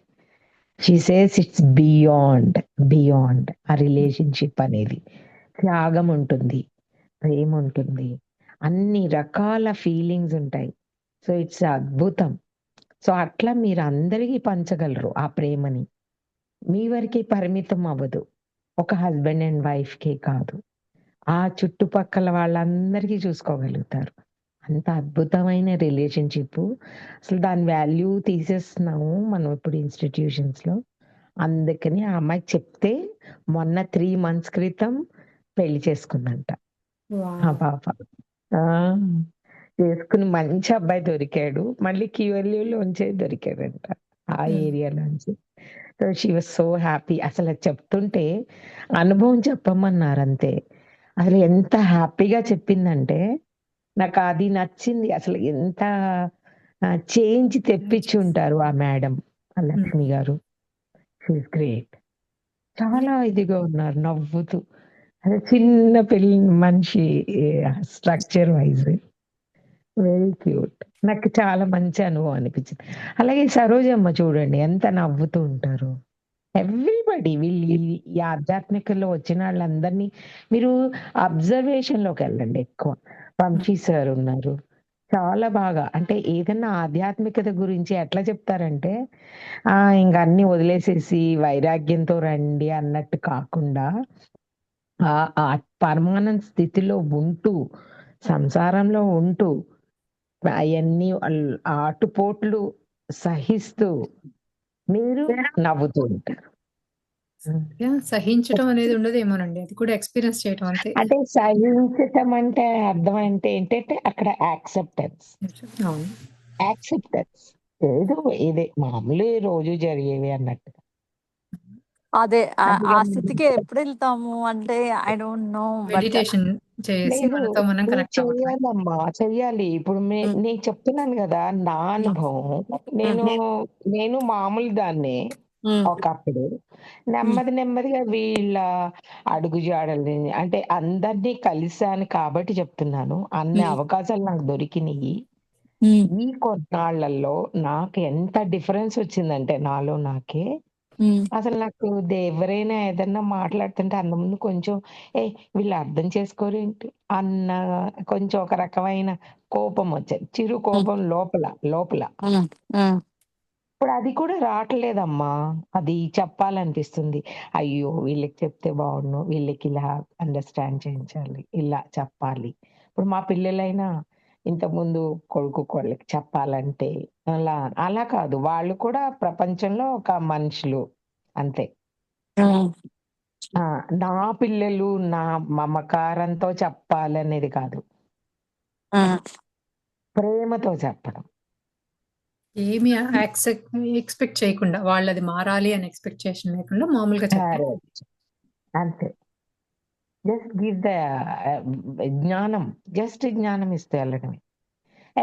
Speaker 4: She says it's beyond ఆ రిలేషన్‌షిప్ అనేది. త్యాగం ఉంటుంది. ప్రేమ ఉంటుంది. అన్ని రకాల ఫీలింగ్స్ ఉంటాయి. సో, ఇట్స్ అద్భుతం. సో, అట్లా మీరందరికీ పంచగలరు ఆ ప్రేమని. మీ వరకే పరిమితం అవ్వదు. ఒక హస్బెండ్ అండ్ వైఫ్‌కే కాదు. ఆ చుట్టుపక్కల వాళ్ళందరికీ చూసుకోగలుగుతారు. అంత అద్భుతమైన రిలేషన్‌షిప్పు. అసలు దాని వాల్యూ తీసేస్తున్నాము మనం ఇప్పుడు ఇన్‌స్టిట్యూషన్స్‌లో. అందుకని ఆ అమ్మాయికి చెప్తే మొన్న 3 మంత్స్ క్రితం పెళ్లి చేసుకుందంట ఆ
Speaker 1: వావ్!
Speaker 4: పాప. ఆ! చేసుకొని మంచి అబ్బాయి దొరికాడు. మళ్ళీ క్యూఎల్యూలోంచే దొరికాడంట. ఆ
Speaker 1: హ్మ్.
Speaker 4: ఏరియాలోంచి. So, she was so happy. అసలది చెప్తుంటే అనుభవం చెప్పమన్నారంతే. అసలు ఎంత హ్యాపీగా చెప్పిందంటే, నాకది నచ్చింది. అసలు ఎంత చేంజ్ తెప్పిచ్చుంటారు ఆ మేడమ్. ఆ
Speaker 1: హ్మ్.
Speaker 4: లక్ష్మి గారు. She is great. చాలా ఇదిగా ఉన్నారు నవ్వుతూ. అదే చిన్న మనిషి స్ట్రక్చర్ వైస్. Very cute. నాకు చాలా మంచి అనుభవం అనిపించింది. అలాగే సరోజమ్మ చూడండి ఎంత నవ్వుతూ ఉంటారో. ఎవ్రీబడి వీళ్ళు ఈ ఆధ్యాత్మికలో వచ్చినాళ్ళందరినీ మీరు అబ్జర్వేషన్‌లోకెళ్ళండి ఎక్కువ.
Speaker 1: హ్మ్.
Speaker 4: వంశీ సార్ ఉన్నారు. చాలా బాగా అంటే ఏదన్నా ఆధ్యాత్మికత గురించి ఎట్లా చెప్తారంటే, ఇంక అన్నీ వదిలేసేసి వైరాగ్యంతో రండి అన్నట్టు కాకుండా, ఆ పరమానంద స్థితిలో ఉంటూ, సంసారంలో ఉంటూ, అయన్నీ ఆటుపోట్లు సహిస్తూ మీరు నవ్వుతూ ఉంటారు. హ్మ్.
Speaker 1: యాహ్! సహించటం అనేది ఉండదేమోనండి. అది కూడా ఎక్స్‌పీరియన్స్ చేయటం అంతే.
Speaker 4: అంటే సహించటం అంటే అర్థం అంటే ఏంటంటే అక్కడ
Speaker 1: అవును.
Speaker 4: యాక్సెప్టెన్స్. ఏదో ఇదే మామూలే రోజు జరిగేవి అన్నట్టుగా.
Speaker 2: అదే ఆ
Speaker 4: అంతేగాని
Speaker 2: స్థితికి ఎప్పుడెళ్తాము అంటే I don't know. But
Speaker 1: meditation చేసి
Speaker 4: లేదు.
Speaker 1: మనతో మనం
Speaker 4: మీరు
Speaker 1: కనెక్ట్ అవ్వటమే.
Speaker 4: చెయ్యాలమ్మా. చెయ్యాలి. ఇప్పుడు
Speaker 2: హ్మ్.
Speaker 4: నేను చెప్తున్నాను గదా! నా
Speaker 2: హ్మ్.
Speaker 4: అనుభవం.
Speaker 2: హ్మ్.
Speaker 4: నేను మామూలు దాన్నే
Speaker 2: హ్మ్.
Speaker 4: ఒకప్పుడు.
Speaker 2: హ్మ్.
Speaker 4: నెమ్మదిగా వీళ్ళ అడుగుజాడల్ని అంటే అందరిని కలిసాను కాబట్టి చెప్తున్నాను. అన్ని
Speaker 2: హ్మ్.
Speaker 4: అవకాశాలు నాకు దొరికినియి.
Speaker 2: హ్మ్.
Speaker 4: ఈ కొన్నాళ్ళల్లో నాకు ఎంత డిఫరెన్స్ వచ్చిందంటే నాలో నాకే,
Speaker 2: హ్మ్.
Speaker 4: అసలు నాకు ఎవరైనా ఏదన్నా మాట్లాడుతుంటే అంతకుముందు కొంచెం వీళ్ళు అర్థం చేసుకోరేంటి అన్న కొంచెం ఒక రకమైన కోపం వచ్చేది. చిరు
Speaker 2: హ్మ్.
Speaker 4: కోపం లోపల, లోపల.
Speaker 2: హ్మ్. హ్మ్.
Speaker 4: ఇప్పుడు అది కూడా రావట్లేదమ్మా. అది చెప్పాలనిపిస్తుంది. అయ్యో! వీళ్ళకి చెప్తే బావుండు. వీళ్ళకిలా అండర్‌స్టాండ్ చేయించాలి. ఇలా చెప్పాలి. ఇప్పుడు మా పిల్లలైనా ఇంతకుముందు కోళ్ళకి చెప్పాలంటే అలా అలా కాదు. వాళ్ళు కూడా ప్రపంచంలో ఒక మనుషులు అంతే.
Speaker 2: హ్మ్.
Speaker 4: ఆ! నా పిల్లలు నా మమకారంతో చెప్పాలనేది కాదు.
Speaker 2: హ్మ్.
Speaker 4: ప్రేమతో చెప్పడం.
Speaker 1: ఏమి ఎక్స్‌పెక్ట్ చేయకుండా వాళ్ళది మారాలి అని ఎక్స్‌పెక్టేషన్ లేకుండా మామూలుగా చెప్పాలి.
Speaker 4: కరెక్ట్. అంతే. జస్ట్ గివ్ ద జ్ఞానం. జస్ట్ జ్ఞానం ఇస్తే వెళ్ళడమే.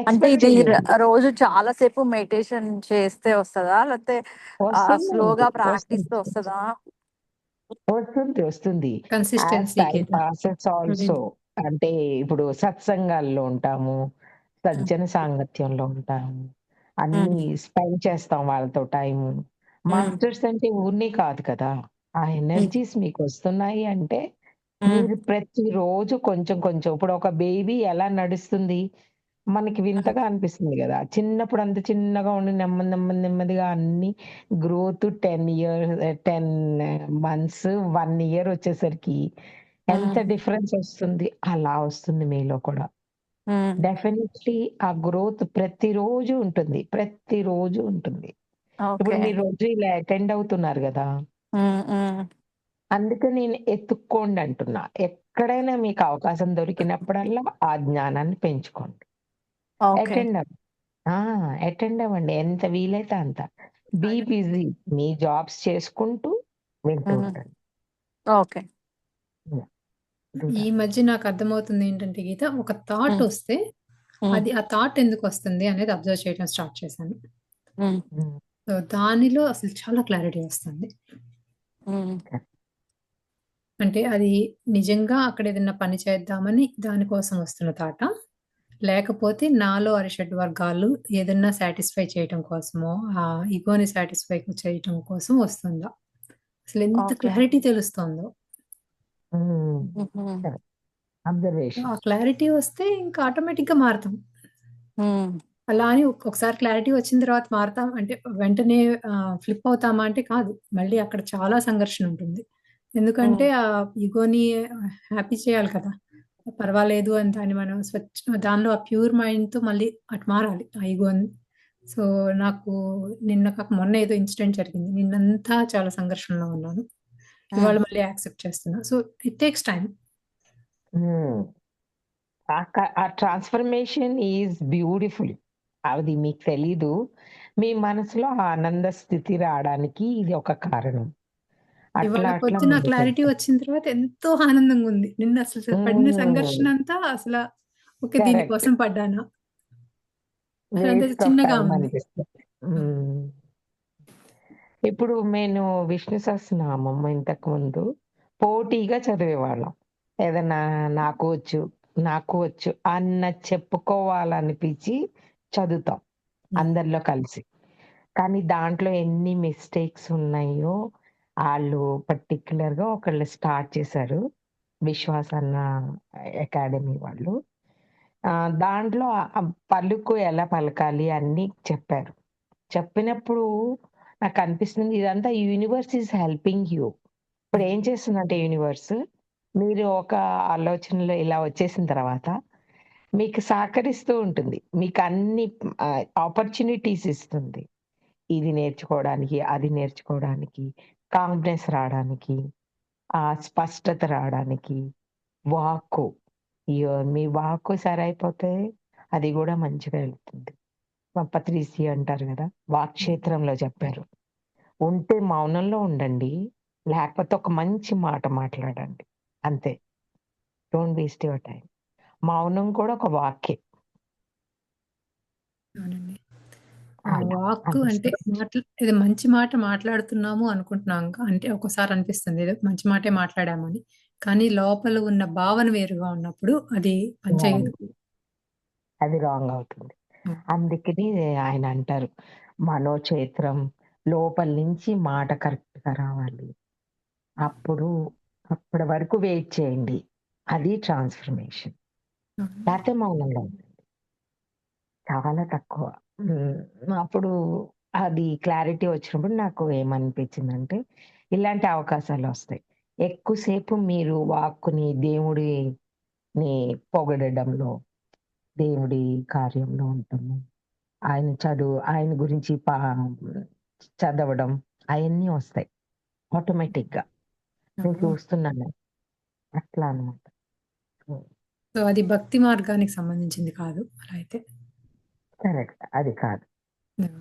Speaker 2: అంటే
Speaker 4: ఎక్స్‌పెక్ట్
Speaker 2: ఇది
Speaker 4: చేయొద్దు.
Speaker 2: రోజు చాలా సేపు మెడిటేషన్ చేస్తే వస్తదా? లేతే
Speaker 4: వస్తుందండి.
Speaker 2: స్లోగా ప్రాక్టీస్‌తో
Speaker 4: వస్తుంది.
Speaker 2: వస్తదా?
Speaker 4: వస్తుంది. యాస్
Speaker 1: కన్సిస్టెన్సీకి.
Speaker 4: టైమ్ పాసెస్ ఆల్సో అంటే ఇప్పుడు సత్సంగాల్లో ఉంటాము.
Speaker 2: హ్మ్.
Speaker 4: సజ్జన సాంగత్యంలో ఉంటాము.
Speaker 2: హ్మ్.
Speaker 4: అన్నీ స్పెండ్ చేస్తాం వాళ్ళతో టైము.
Speaker 2: హ్మ్.
Speaker 4: మాస్టర్స్ అంటే ఊరినే కాదు కదా! ఆ
Speaker 2: హ్మ్.
Speaker 4: ఎనర్జీస్ మీకొస్తున్నాయి అంటే,
Speaker 2: హ్మ్.
Speaker 4: మీరు ప్రతిరోజు కొంచెం కొంచెం ఇప్పుడు ఒక బేబీ ఎలా నడుస్తుంది? మనకి
Speaker 2: హ్మ్.
Speaker 4: వింతగా అనిపిస్తుంది గదా! చిన్నప్పుడు అంత చిన్నగా ఉండి నెమ్మదిగా అన్నీ గ్రోత్ 10 మంత్స్, 1 ఇయర్ వచ్చేసరికి ఎంత
Speaker 2: హ్మ్.
Speaker 4: డిఫరెన్స్ ఒస్తుంది? అలా వస్తుంది మీలో కూడా.
Speaker 2: హ్మ్.
Speaker 4: డెఫినైట్‌లీ ఆ గ్రోత్ ప్రతిరోజు ఉంటుంది. ప్రతిరోజు ఉంటుంది. ఇప్పుడు
Speaker 2: ఓకే.
Speaker 4: మీరు రోజు ఇలా అటెండ్ అవుతున్నారు గదా!
Speaker 2: హ్మ్. హ్మ్.
Speaker 4: అందుకే నేను ఎతుక్కోండి అంటున్నా. ఎక్కడైనా మీకు అవకాశం దొరికినప్పుడల్లా ఆ జ్ఞానాన్ని పెంచుకోండి.
Speaker 2: ఓకే.
Speaker 4: అటెండ్ అవ్వండి. ఆ! అటెండ్ అవ్వండి. ఎంత వీలైతే అంత. Be busy. మీ జాబ్స్ చేసుకుంటూ వింటూ
Speaker 2: హ్మ్.
Speaker 4: ఉండండి.
Speaker 2: ఓకే.
Speaker 4: Yeah, do
Speaker 1: ఈ
Speaker 4: that.
Speaker 1: మధ్య నాకు అర్థమవుతుంది ఏంటంటే గీత, ఒక థాట్
Speaker 2: హ్మ్.
Speaker 1: వస్తే
Speaker 2: హ్మ్.
Speaker 1: అది ఆ థాట్ ఎందుకు వస్తుంది అనేది అబ్జర్వ్ చేయడం స్టార్ట్ చేశాను.
Speaker 2: హ్మ్.
Speaker 4: Mm,
Speaker 1: సో, దానిలో అసలు చాలా క్లారిటీ వస్తుంది.
Speaker 2: హ్మ్.
Speaker 4: okay.
Speaker 1: అంటే అది నిజంగా అక్కడ ఏదైనా పని చేద్దామని దానికోసం వస్తున్న థాటా? లేకపోతే నాలో అరిషడ్ వర్గాలు ఏదన్నా సాటిస్ఫై చేయటం కోసమో, ఆ ఇగోని సాటిస్ఫై చేయటం కోసం వస్తుందా? అసలెంత
Speaker 2: ఓకే.
Speaker 1: క్లారిటీ తెలుస్తోందో.
Speaker 4: Mm,
Speaker 2: హుహు.
Speaker 4: correct. Observation.
Speaker 1: ఆ క్లారిటీ వస్తే ఇంకా ఆటోమేటిక్‌గా మారతాం.
Speaker 2: హ్మ్.
Speaker 1: అలా అని ఒకసారి క్లారిటీ వచ్చిన తర్వాత మారతాం అంటే వెంటనే ఫ్లిప్ అవుతామా అంటే కాదు. మళ్ళీ అక్కడ చాలా సంఘర్షణ ఉంటుంది. ఎందుకంటే
Speaker 2: హ్మ్.
Speaker 1: ఆ ఇగోని హ్యాపీ చేయాలి కదా! పర్వాలేదు అని దాన్ని మనం దానిలో ఆ ప్యూర్ మైండ్‌తో మళ్ళీ అటు మారాలి ఆ ఇగోని. సో, నాకు నిన్న కాక మొన్న ఏదో ఇన్సిడెంట్ జరిగింది. నిన్నంతా చాలా సంఘర్షణలో ఉన్నాను.
Speaker 2: హ్మ్.
Speaker 1: ఇవాళ మళ్ళీ యాక్సెప్ట్ చేస్తున్నా. So, it takes time.
Speaker 4: Mm. ఆ ట్రాన్స్ఫర్మేషన్ ఈజ్ బ్యూటిఫుల్. అది మీకు తెలీదు. మీ మనసులో ఆ ఆనంద స్థితి రావడానికి ఇది ఒక కారణం.
Speaker 1: ఇవాళ
Speaker 4: అట్లా అట్లా
Speaker 1: పొద్దున క్లారిటీ
Speaker 4: ముందుకెళ్తాం.
Speaker 1: వచ్చిన తర్వాత ఎంతో ఆనందంగా ఉంది. నిన్న అసలు పడిన సంఘర్షణ అంతా ఓకే,
Speaker 4: కరెక్ట్.
Speaker 1: దీనికోసం పడ్డానా? అదంతా
Speaker 4: వేస్ట్ ఆఫ్
Speaker 1: చిన్నగా
Speaker 4: టైం
Speaker 1: ఉంది.
Speaker 4: అనిపిస్తుంది. ఇప్పుడు నేను విష్ణు సహస్రనామం ఇంతకు ముందు పోటీగా చదివేవాళ్ళం. ఏదన్నా నాకు వచ్చు, నాకు వచ్చు అన్న చెప్పుకోవాలనిపించి చదువుతాం
Speaker 1: హ్మ్.
Speaker 4: అందరిలో కలిసి. కానీ దాంట్లో ఎన్ని మిస్టేక్స్ ఉన్నాయో ఆళ్ళు పర్టిక్యులర్‌గా ఒకళ్ళు స్టార్ట్ చేశారు. విశ్వాస్ అన్న అకాడమీ వాళ్ళు. దాంట్లో పలుకు ఎలా పలకాలి అన్నీ చెప్పారు. చెప్పినప్పుడు నాకనిపిస్తుంది ఇదంతా యూనివర్స్ ఈస్ హెల్పింగ్ యూ. ఇప్పుడేం చేస్తుందంటే యూనివర్స్, మీరు ఒక ఆలోచనలో ఇలా వచ్చేసిన తర్వాత మీకు సహకరిస్తూ ఉంటుంది. మీకన్ని ఆపర్చునిటీస్ ఇస్తుంది. ఇది నేర్చుకోవడానికి, అది నేర్చుకోవడానికి, కామ్‌నెస్ రాడానికి, స్పష్టత రావడానికి, వాక్కు. మీ వాక్కు సరైపోతే అది గూడా మంచిగా వెళ్తుంది. పత్రిసి అంటారు గదా! వాక్క్షేత్రంలో చెప్పారు. ఉంటే మౌనంలో ఉండండి. లేకపోతే ఒక మంచి మాట మాట్లాడండి. అంతే. Don't waste your time. మౌనం కూడా ఒక వాక్కే.
Speaker 1: అవునండి.
Speaker 4: అలా.
Speaker 1: వాక్కు
Speaker 4: అది
Speaker 1: అంటే ఏదో మంచి మాట మాట్లాడుతున్నాము అనుకుంటున్నాం. అంటే ఒక్కోసారి అనిపిస్తుంది ఏదో మంచి మాటే మాట్లాడామని. కానీ లోపల ఉన్న భావన వేరుగా ఉన్నప్పుడు అది పనిచేయదు.
Speaker 4: రాంగ్. అది రాంగ్ అవుతుంది.
Speaker 1: హ్మ్.
Speaker 4: అందుకని ఆయన అంటారు, మనోచేత్రం లోపల నుంచి మాట కరెక్ట్‌గా రావాలి. అప్పుడు అప్పటి వరకు వెయిట్ చేయండి. అది ట్రాన్స్‌ఫర్మేషన్.
Speaker 1: అవును.
Speaker 4: లేతే మౌనంగా ఉండండి. చాలా తక్కువ. అప్పుడు అది క్లారిటీ వచ్చినప్పుడు నాకు ఏమనిపించిందంటే, ఇలాంటి అవకాశాలొస్తాయి. ఎక్కువ సేపు మీరు వాక్కుని దేవుడిని పొగడడంలో, దేవుడి కార్యంలో ఉంటాము. ఆయన గురించి చదవడం అయన్నీ వస్తాయి ఆటోమేటిక్‌గా. నేను
Speaker 1: అవును.
Speaker 4: చూస్తున్నాను. అట్లా అన్నమాట. హ్మ్.
Speaker 1: సో, అది భక్తి మార్గానికి సంబంధించింది కాదు అలా అయితే.
Speaker 4: కరెక్ట్. అది కాదు.
Speaker 1: హ్మ్.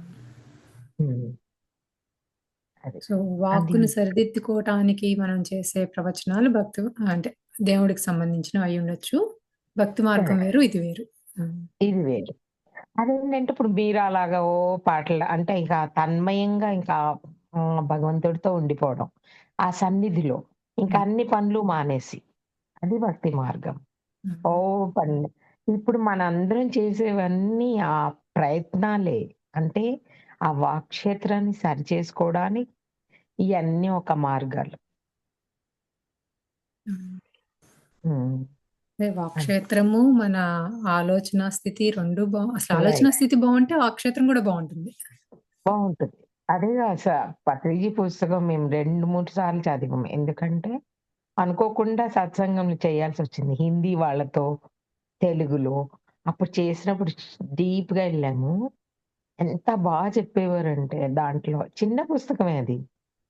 Speaker 4: హ్మ్. అది.
Speaker 1: సో,
Speaker 4: అది
Speaker 1: వాక్కుని సరిదిద్దుకోవటానికి మనం చేసే ప్రవచనాలు అంటే దేవుడికి సంబంధించినవి అయ్యుండొచ్చు. భక్తి మార్గం
Speaker 4: కరెక్ట్.
Speaker 1: వేరు, ఇది వేరు. హ్మ్.
Speaker 4: ఇది వేరు. అదేంటంటే ఇప్పుడు మీరు అలాగా పాటలు అంటే ఇంకా తన్మయంగా ఇంకా భగవంతుడితో ఉండిపోవడం. ఆ సన్నిధిలో. ఇంకా
Speaker 1: హ్మ్.
Speaker 4: అన్ని పనులు మానేసి. అది భక్తి మార్గం. ఓ
Speaker 1: హ్మ్.
Speaker 4: పన్ ఇప్పుడు మనందరం చేసేవన్నీ ఆ ప్రయత్నాలే. అంటే ఆ వాక్క్షేత్రాన్ని సరిచేసుకోవడానికి ఇయన్నీ ఒక మార్గాలు.
Speaker 1: హ్మ్.
Speaker 4: హ్మ్.
Speaker 1: అదే
Speaker 4: అది.
Speaker 1: వాక్క్షేత్రము, మన ఆలోచనా స్థితి 2 అసలు ఆలోచనా
Speaker 4: రైట్.
Speaker 1: స్థితి బావుంటే వాక్క్షేత్రం కూడా బావుంటుంది.
Speaker 4: బావుంటది. అదే పత్రిజీ పుస్తకం మేము 2, 3 సార్లు చదివాం. ఎందుకంటే అనుకోకుండా సత్సంగంలు చేయాల్సొచ్చింది. హిందీ వాళ్ళతో, తెలుగులో. అప్పుడు చేసినప్పుడు డీప్‌గా ఎళ్ళాము. ఎంత చెప్పేవారంటే దాంట్లో చిన్న పుస్తకమే అది.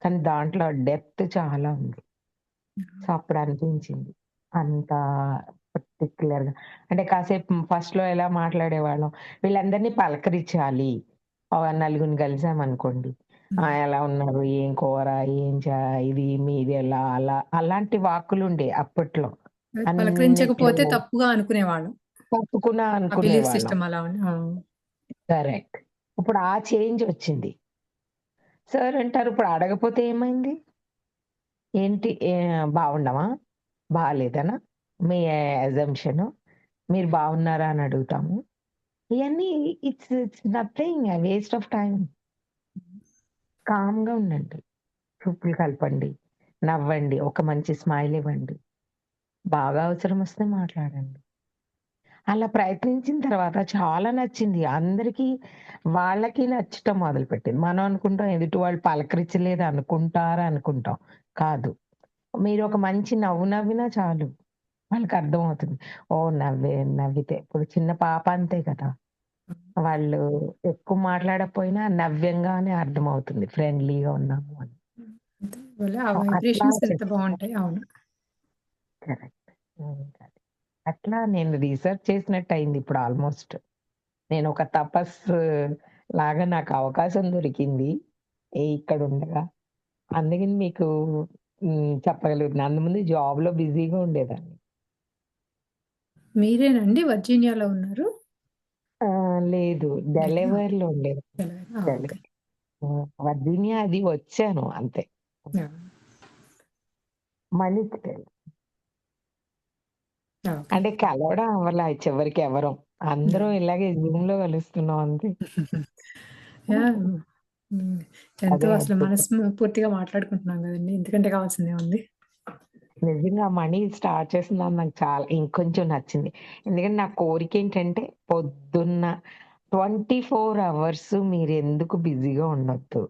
Speaker 4: కానీ దాంట్లో డెప్త్ చాలా ఉంది. సో, అప్పుడనిపించింది. అంత పర్టిక్యులర్‌గా అంటే కాసేపు ఫస్ట్‌లో ఎలా మాట్లాడేవాళ్ళం, వీళ్ళందరినీ పలకరించాలి. నలుగురిని కలిసామనుకోండి. ఎలా ఉన్నారు? ఏం కూర? ఏం ఇది మీది ఎలా? అలా అలాంటి వాక్కులుండే అప్పట్లో. అన్నిట్లో
Speaker 1: పలకరించకపోతే తప్పుగా అనుకునేవాళ్ళం.
Speaker 4: తప్పుకున్నా
Speaker 1: ఆ బిలీఫ్
Speaker 4: అనుకునేవాళ్ళం.
Speaker 1: సిస్టమ్ అలా ఉంది.
Speaker 4: కరెక్ట్. ఇప్పుడు ఆ చేంజ్ వచ్చింది. సార్ అంటారు, ఇప్పుడు అడగపోతే ఏమైంది? ఏంటి బాగుండమా? బాలేదనా? మీ అజంప్షను. మీరు బాగున్నారా అని అడుగుతాము. ఇయన్నీ it's it's nothing waste of time. కామ్‌గా ఉండండి. చూపులు కలపండి. నవ్వండి. ఒక మంచి స్మైల్ ఇవ్వండి. బాగా అవసరమొస్తే మాట్లాడండి. అలా ప్రయత్నించిన తర్వాత చాలా నచ్చింది. అందరికీ వాళ్ళకి నచ్చటం మొదలుపెట్టింది. మనం అనుకుంటాం ఎదుటి వాళ్ళు పలకరించలేదు అనుకుంటాం. కాదు. మీరు ఒక మంచి నవ్వు నవ్వినా చాలు. వాళ్ళకర్థమవుతుంది. ఓహ్! నవ్వితే ఇప్పుడు చిన్న పాప అంతే కదా! వాళ్ళు ఎక్కువ మాట్లాడకపోయినా నవ్యంగానే అర్థమవుతుంది. ఫ్రెండ్లీగా ఉన్నాము అని.
Speaker 1: ఆ
Speaker 4: సో, అట్లా
Speaker 1: వైబ్రేషన్స్ ఎంత
Speaker 4: చెప్తా.
Speaker 1: బావుంటాయి. అవును.
Speaker 4: కరెక్ట్. అది. అట్లా నేను రిసర్చ్ చేసినట్టయింది ఇప్పుడు ఆల్‌మోస్ట్. నేనొక తపస్సు లాగా నాకు అవకాశం దొరికింది. ఇక్కడుండగా. అందుకని మీకు చెప్పగలుగుతున్నా. అంతకుముందు జాబ్‌లో బిజీగా ఉండేదాన్ని.
Speaker 1: మీరేనండి వర్జీనియాలో ఉన్నారు?
Speaker 4: లేదు. డెలవేర్‌లో ఉండేదాన్ని.
Speaker 1: ఓకే.
Speaker 4: డెలవేర్. వర్జీనియా అది వచ్చాను అంతే.
Speaker 1: యాహ్!
Speaker 4: మళ్ళీ
Speaker 1: ఓకే.
Speaker 4: అంటే కలవడం అవ్వలా చివరికి ఎవరం. అందరం
Speaker 1: యాహ్!
Speaker 4: ఇలాగే జూమ్‌లో కలుస్తున్నాం అంతే.
Speaker 1: యాహ్! హ్మ్. ఎంతో
Speaker 4: అదే
Speaker 1: అసలు
Speaker 4: అద్భుతం.
Speaker 1: మనస్ఫూర్తిగా మాట్లాడుకుంటున్నాం గదండీ! ఇంతకంటే కావాల్సిందేముంది?
Speaker 4: నిజంగా మనీ స్టార్ట్ చేసిందాన్ని నాకు చాలా ఇంకొంచెం నచ్చింది. ఎందుకంటే నా కోరికేంటంటే పొద్దున్న 24 అవర్స్ మీరెందుకు బిజీగా ఉండొద్దు.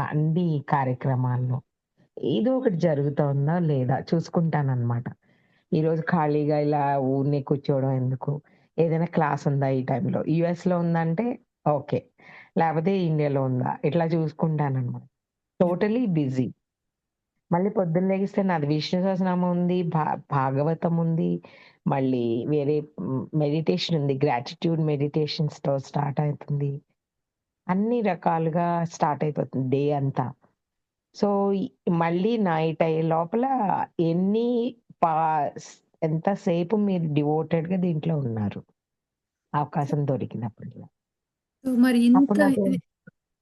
Speaker 4: అన్ని కార్యక్రమాల్లో. ఏదో ఒకటి జరుగుతోందా లేదా చూసుకుంటాననమాట. ఈరోజు ఖాళీగా ఇలా ఊరినే కూర్చోవడం ఎందుకు? ఏదైనా క్లాస్ ఉందా ఈ టైంలో? యూఎస్‌లో ఉందంటే ఓకే. లేపోతే ఇండియాలో ఉందా? ఇట్లా చూసుకుంటాననమాట. Totally busy. మళ్ళీ పొద్దున్న లెగిస్తే నాది విష్ణు సహస్రనామం ఉంది. భాగవతం ఉంది. మళ్ళీ వేరే మెడిటేషన్ ఉంది. గ్రాటిట్యూడ్ మెడిటేషన్స్‌తో స్టార్ట్ అవుతుంది. అన్ని రకాలుగా స్టార్ట్ అయిపోతుంది డే అంతా. సో, మళ్ళీ నైట్ అయ్యే లోపల ఎన్ని పా స్ ఎంతసేపు మీరు డివోటెడ్‌గా దీంట్లో ఉన్నారు. అవకాశం దొరికినప్పుడల్లా.
Speaker 1: సో, మరి ఇంత
Speaker 4: అప్పుడు నాకు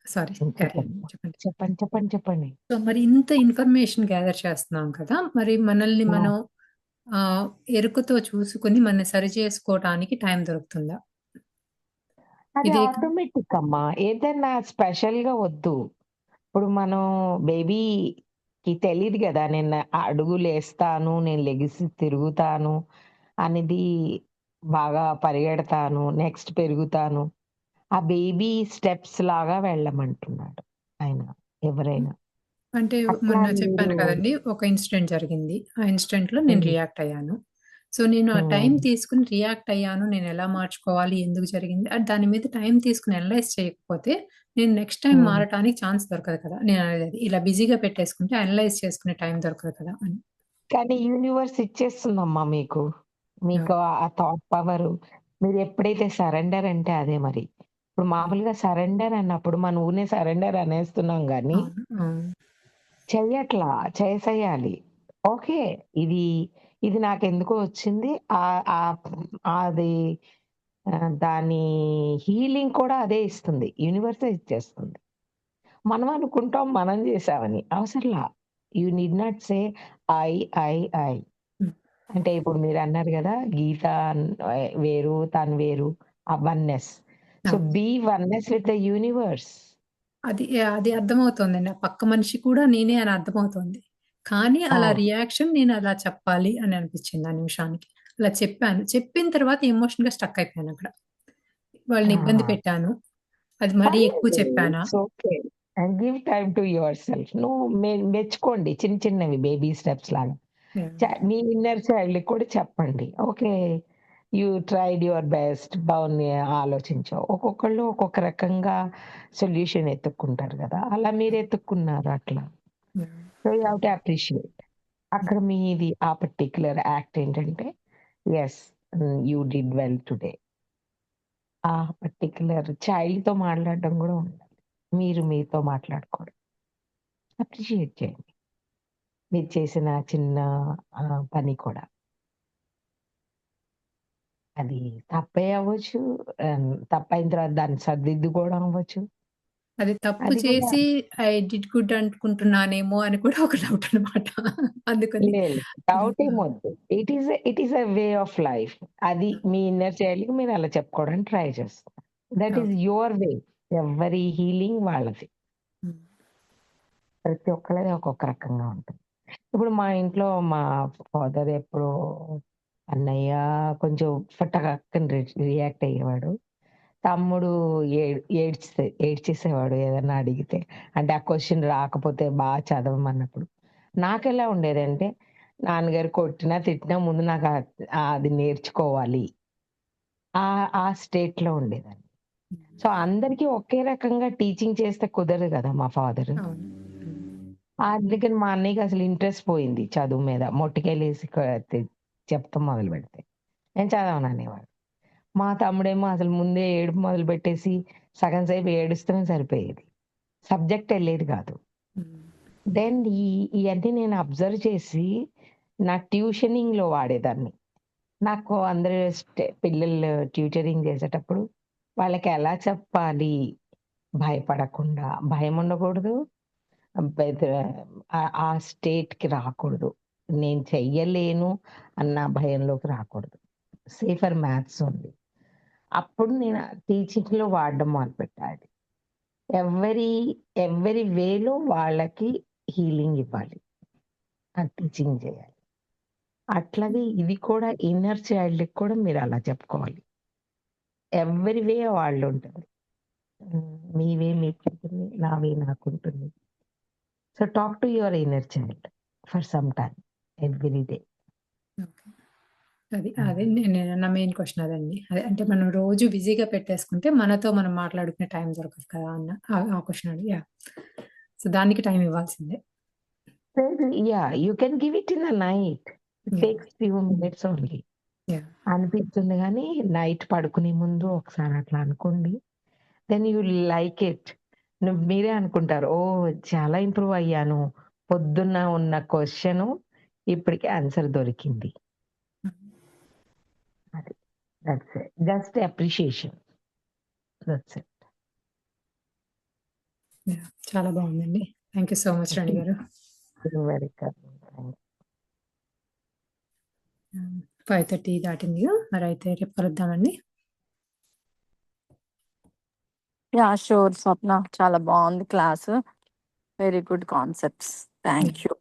Speaker 1: సారీ క్యారీ ఆన్.
Speaker 4: చెప్పండి.
Speaker 1: చెప్పండి.
Speaker 4: చెప్పండి.
Speaker 1: సో, మరి ఇంత ఇన్ఫర్మేషన్ గ్యాదర్ చేస్తున్నాం కదా! మరి మనల్ని
Speaker 4: ఆ!
Speaker 1: మనం ఎరుకతో చూసుకొని మనల్ని సరిచేసుకోవటానికి టైం దొరుకుతుందా?
Speaker 4: అది
Speaker 1: ఇదే
Speaker 4: ఆటోమేటిక్ అమ్మా. ఏదైనా స్పెషల్‌గా వద్దు. ఇప్పుడు మనం బేబీకి తెలీదు గదా! నేను అడుగులేస్తాను, నేను లెగిసి తిరుగుతాను అనేది బాగా పరిగెడతాను, నెక్స్ట్ పెరుగుతాను. ఆ బేబీ స్టెప్స్ లాగా వెళ్ళమంటున్నాడు ఆయన ఎవరైనా.
Speaker 1: అంటే
Speaker 4: అట్లా
Speaker 1: మొన్న
Speaker 4: మీరు
Speaker 1: చెప్పాను కదండీ! ఒక ఇన్సిడెంట్ జరిగింది. ఆ ఇన్సిడెంట్‌లో నేను
Speaker 4: హ్మ్.
Speaker 1: రియాక్ట్ అయ్యాను. సో, నేను ఆ టైం
Speaker 4: హ్మ్.
Speaker 1: తీసుకొని రియాక్ట్ అయ్యాను. నేనెలా మార్చుకోవాలి? ఎందుకు జరిగింది? దాని మీద టైం తీసుకొని అనలైజ్ చేయకపోతే, నేను నెక్స్ట్ టైమ్
Speaker 4: హ్మ్.
Speaker 1: మారటానికి ఛాన్స్ దొరకదు కదా! నేననేదది. ఇలా బిజీగా పెట్టేసుకుంటే అనలైజ్ చేసుకునే టైం దొరకదు కదా! అని.
Speaker 4: కానీ యూనివర్స్ ఇచ్చేస్తుందమ్మా మీకు.
Speaker 1: యాహ్!
Speaker 4: మీకు ఆ థాట్ పవరు. మీరు ఎప్పుడైతే సరెండర్ అంటే అదే మరి. ఇప్పుడు
Speaker 1: హ్మ్.
Speaker 4: మామూలుగా సరెండర్ అన్నప్పుడు మన ఊరినే సరెండర్ అనేస్తున్నాం గానీ,
Speaker 1: అవును. అవును.
Speaker 4: చెయ్యట్లా. చేసేయాలి. ఓకే. ఇది, ఇది నాకెందుకో వచ్చింది. ఆహ్, అది దాని హీలింగ్ కూడా అదే ఇస్తుంది. యూనివర్సే ఇచ్చేస్తుంది. మనం అనుకుంటాం మనం చేశామని. అవసరంలా. You need not say I, I, I.
Speaker 1: Hmm.
Speaker 4: అంటే ఇప్పుడు మీరన్నారు గదా! గీత వేరు, తను వేరు. ఆ వన్నెస్. సో,
Speaker 1: అవును.
Speaker 4: Be oneness with the universe.
Speaker 1: అది అర్థమవుతోందండి. ఆ పక్క మనిషి కూడా నేనే అని అర్థమవుతోంది. కానీ
Speaker 4: ఆ!
Speaker 1: అలా రియాక్షన్ నేను అలా చెప్పాలి అని అనిపిచ్చింది ఆ నిమిషానికి. అలా చెప్పాను. చెప్పిన తర్వాత ఎమోషనల్‌గా స్టక్ అయిపోయానక్కడ. వాళ్ళని ఇబ్బంది
Speaker 4: ఆ!
Speaker 1: పెట్టాను. అది మరీ ఎక్కువ
Speaker 4: పర్లేదు.
Speaker 1: చెప్పానా?
Speaker 4: It's okay. And give time to yourself. నువ్వు మెచ్చుకోండి చిన్నవి బేబీ స్టెప్స్ లాగా.
Speaker 1: యాహ్!
Speaker 4: మీ ఇన్నర్ చైల్డ్‌కి కూడా చెప్పండి. Okay. You tried your best. బావుంది ఆలోచించావు. ఒక్కొక్కళ్ళు ఒక్కొక్క రకంగా సొల్యూషన్ ఎతుక్కుంటారు గదా! అలా మీరు ఎతుక్కున్నారు అట్లా.
Speaker 1: Yeah!
Speaker 4: So, you have to appreciate. అక్కడ మీది ఆ పర్టిక్యులర్ యాక్ట్ ఏంటంటే, yes. You did well today. ఆ పర్టిక్యులర్ చైల్డ్‌తో మాట్లాడడం గూడా ఉండాలి. మీరు మీతో మాట్లాడుకోవడం. అప్రిషియేట్ చేయండి. మీరు చేసిన చిన్న పని కూడా. అది తప్పే అవ్వచ్చు. తప్పైన తర్వాత దాన్ని సరిదిద్దుకోవడం అవ్వచ్చు.
Speaker 1: అది తప్పు
Speaker 4: అది కూడా
Speaker 1: చేసి ఐ డిడ్ గుడ్ అనుకుంటున్నానేమో అని కూడా ఒక డౌట్ అన్నమాట. అందుకని
Speaker 4: లేదు. డౌట్ ఏమొద్దు. It is a way of life. అది మీ ఇన్నర్ చైల్డ్‌కి మీరు అలా చెప్పుకోవడానికి ట్రై చేస్తున్నారు. That is your way. ఎవరి హీలింగ్ వాళ్ళది. ప్రతి ఒక్కళ్ళది ఒక్కొక్క రకంగా ఉంటుంది. ఇప్పుడు మా ఇంట్లో మా ఫాదర్ ఎప్పుడో అన్నయ్య కొంచెం ఫటక్కన రియాక్ట్ అయ్యేవాడు. తమ్ముడు ఏడ్చేసేవాడు ఏదన్నా అడిగితే. అంటే ఆ క్వెషన్ రాకపోతే చదవమన్నప్పుడు. నాకెలా ఉండేదంటే నాన్నగారు కొట్టినా, తిట్టినా ముందు నాకు అది నేర్చుకోవాలి. ఆ స్టేట్‌లో ఉండేదాన్ని. సో, అందరికీ ఒకే రకంగా టీచింగ్ చేస్తే కుదరదు గదా! మా ఫాదరు.
Speaker 1: అవును.
Speaker 4: అందుకని మా అన్నయ్యకి అసలు ఇంట్రెస్ట్ పోయింది చదువు మీద. మొట్టికాయలేసి చెప్తాం మొదలుపెడితే. నేను చదవననేవాడు. మా తమ్ముడేమో అసలు ముందే ఏడుపు మొదలుపెట్టేసి సగం సేపు ఏడుస్తూనే సరిపోయేది. సబ్జెక్ట్ ఎళ్ళేది కాదు. దెన్ ఇయన్నీ నేను అబ్జర్వ్ చేసి నా ట్యూషనింగ్‌లో వాడేదాన్ని. నాకు అందరూ పిల్లలు ట్యూటరింగ్ చేసేటప్పుడు వాళ్ళకి ఎలా చెప్పాలి భయపడకుండా, భయం ఉండకూడదు. పెద్ద ఆ స్టేట్‌కి రాకూడదు. నేను చెయ్యలేను అన్న భయంలోకి రాకూడదు. For maths only. అప్పుడు నేను టీచింగ్‌లో వాడడం మొదలుపెట్టా అది. ఎవ్వరి వేలో వాళ్ళకి హీలింగ్ ఇవ్వాలి. టీచింగ్ చేయాలి. అట్లాగే ఇది కూడా ఇన్నర్ చైల్డ్‌కి కూడా మీరు అలా చెప్పుకోవాలి. ఎవ్వరి వే వాళ్ళుంటది. మీ వే మీకుంటుంది. నా వే నాకుంటుంది. So, talk to your inner child for some time every day.
Speaker 1: Okay. అదే నా మెయిన్ క్వెషన్ అదండి. అదే అంటే మనం రోజు బిజీగా పెట్టేసుకుంటే మనతో మనం మాట్లాడుకునే టైం దొరకదు కదా! అన్న ఆ క్వెషన్ అడిగి యాహ్! సో, దానికి టైం ఇవ్వాల్సిందే.
Speaker 4: Yeah! You can give it in the night. It
Speaker 1: yeah!
Speaker 4: Takes few minutes only.
Speaker 1: Yeah!
Speaker 4: అనిపిస్తుంది గానీ నైట్ పడుకునే ముందు ఒకసారి అట్లా అనుకోండి. Then you like it. మీరే అనుకుంటారు. ఓహ్! చాలా ఇంప్రూవ్ అయ్యాను. పొద్దున్న ఉన్న క్వెషను ఇప్పటికి ఆన్సర్ దొరికింది. అది. That's it. Just appreciation. That's it.
Speaker 1: Yeah! చాలా బాగుందండి. థాంక్ యూ సో మచ్ రాణి గారు.
Speaker 4: You welcome.
Speaker 1: 5:30 దాటిందిగా. మరైతే రేపు కలుద్దామండి.
Speaker 2: యాహ్! షూర్ స్వప్న. చాలా బాగుంది class. Very good concepts. Thank you.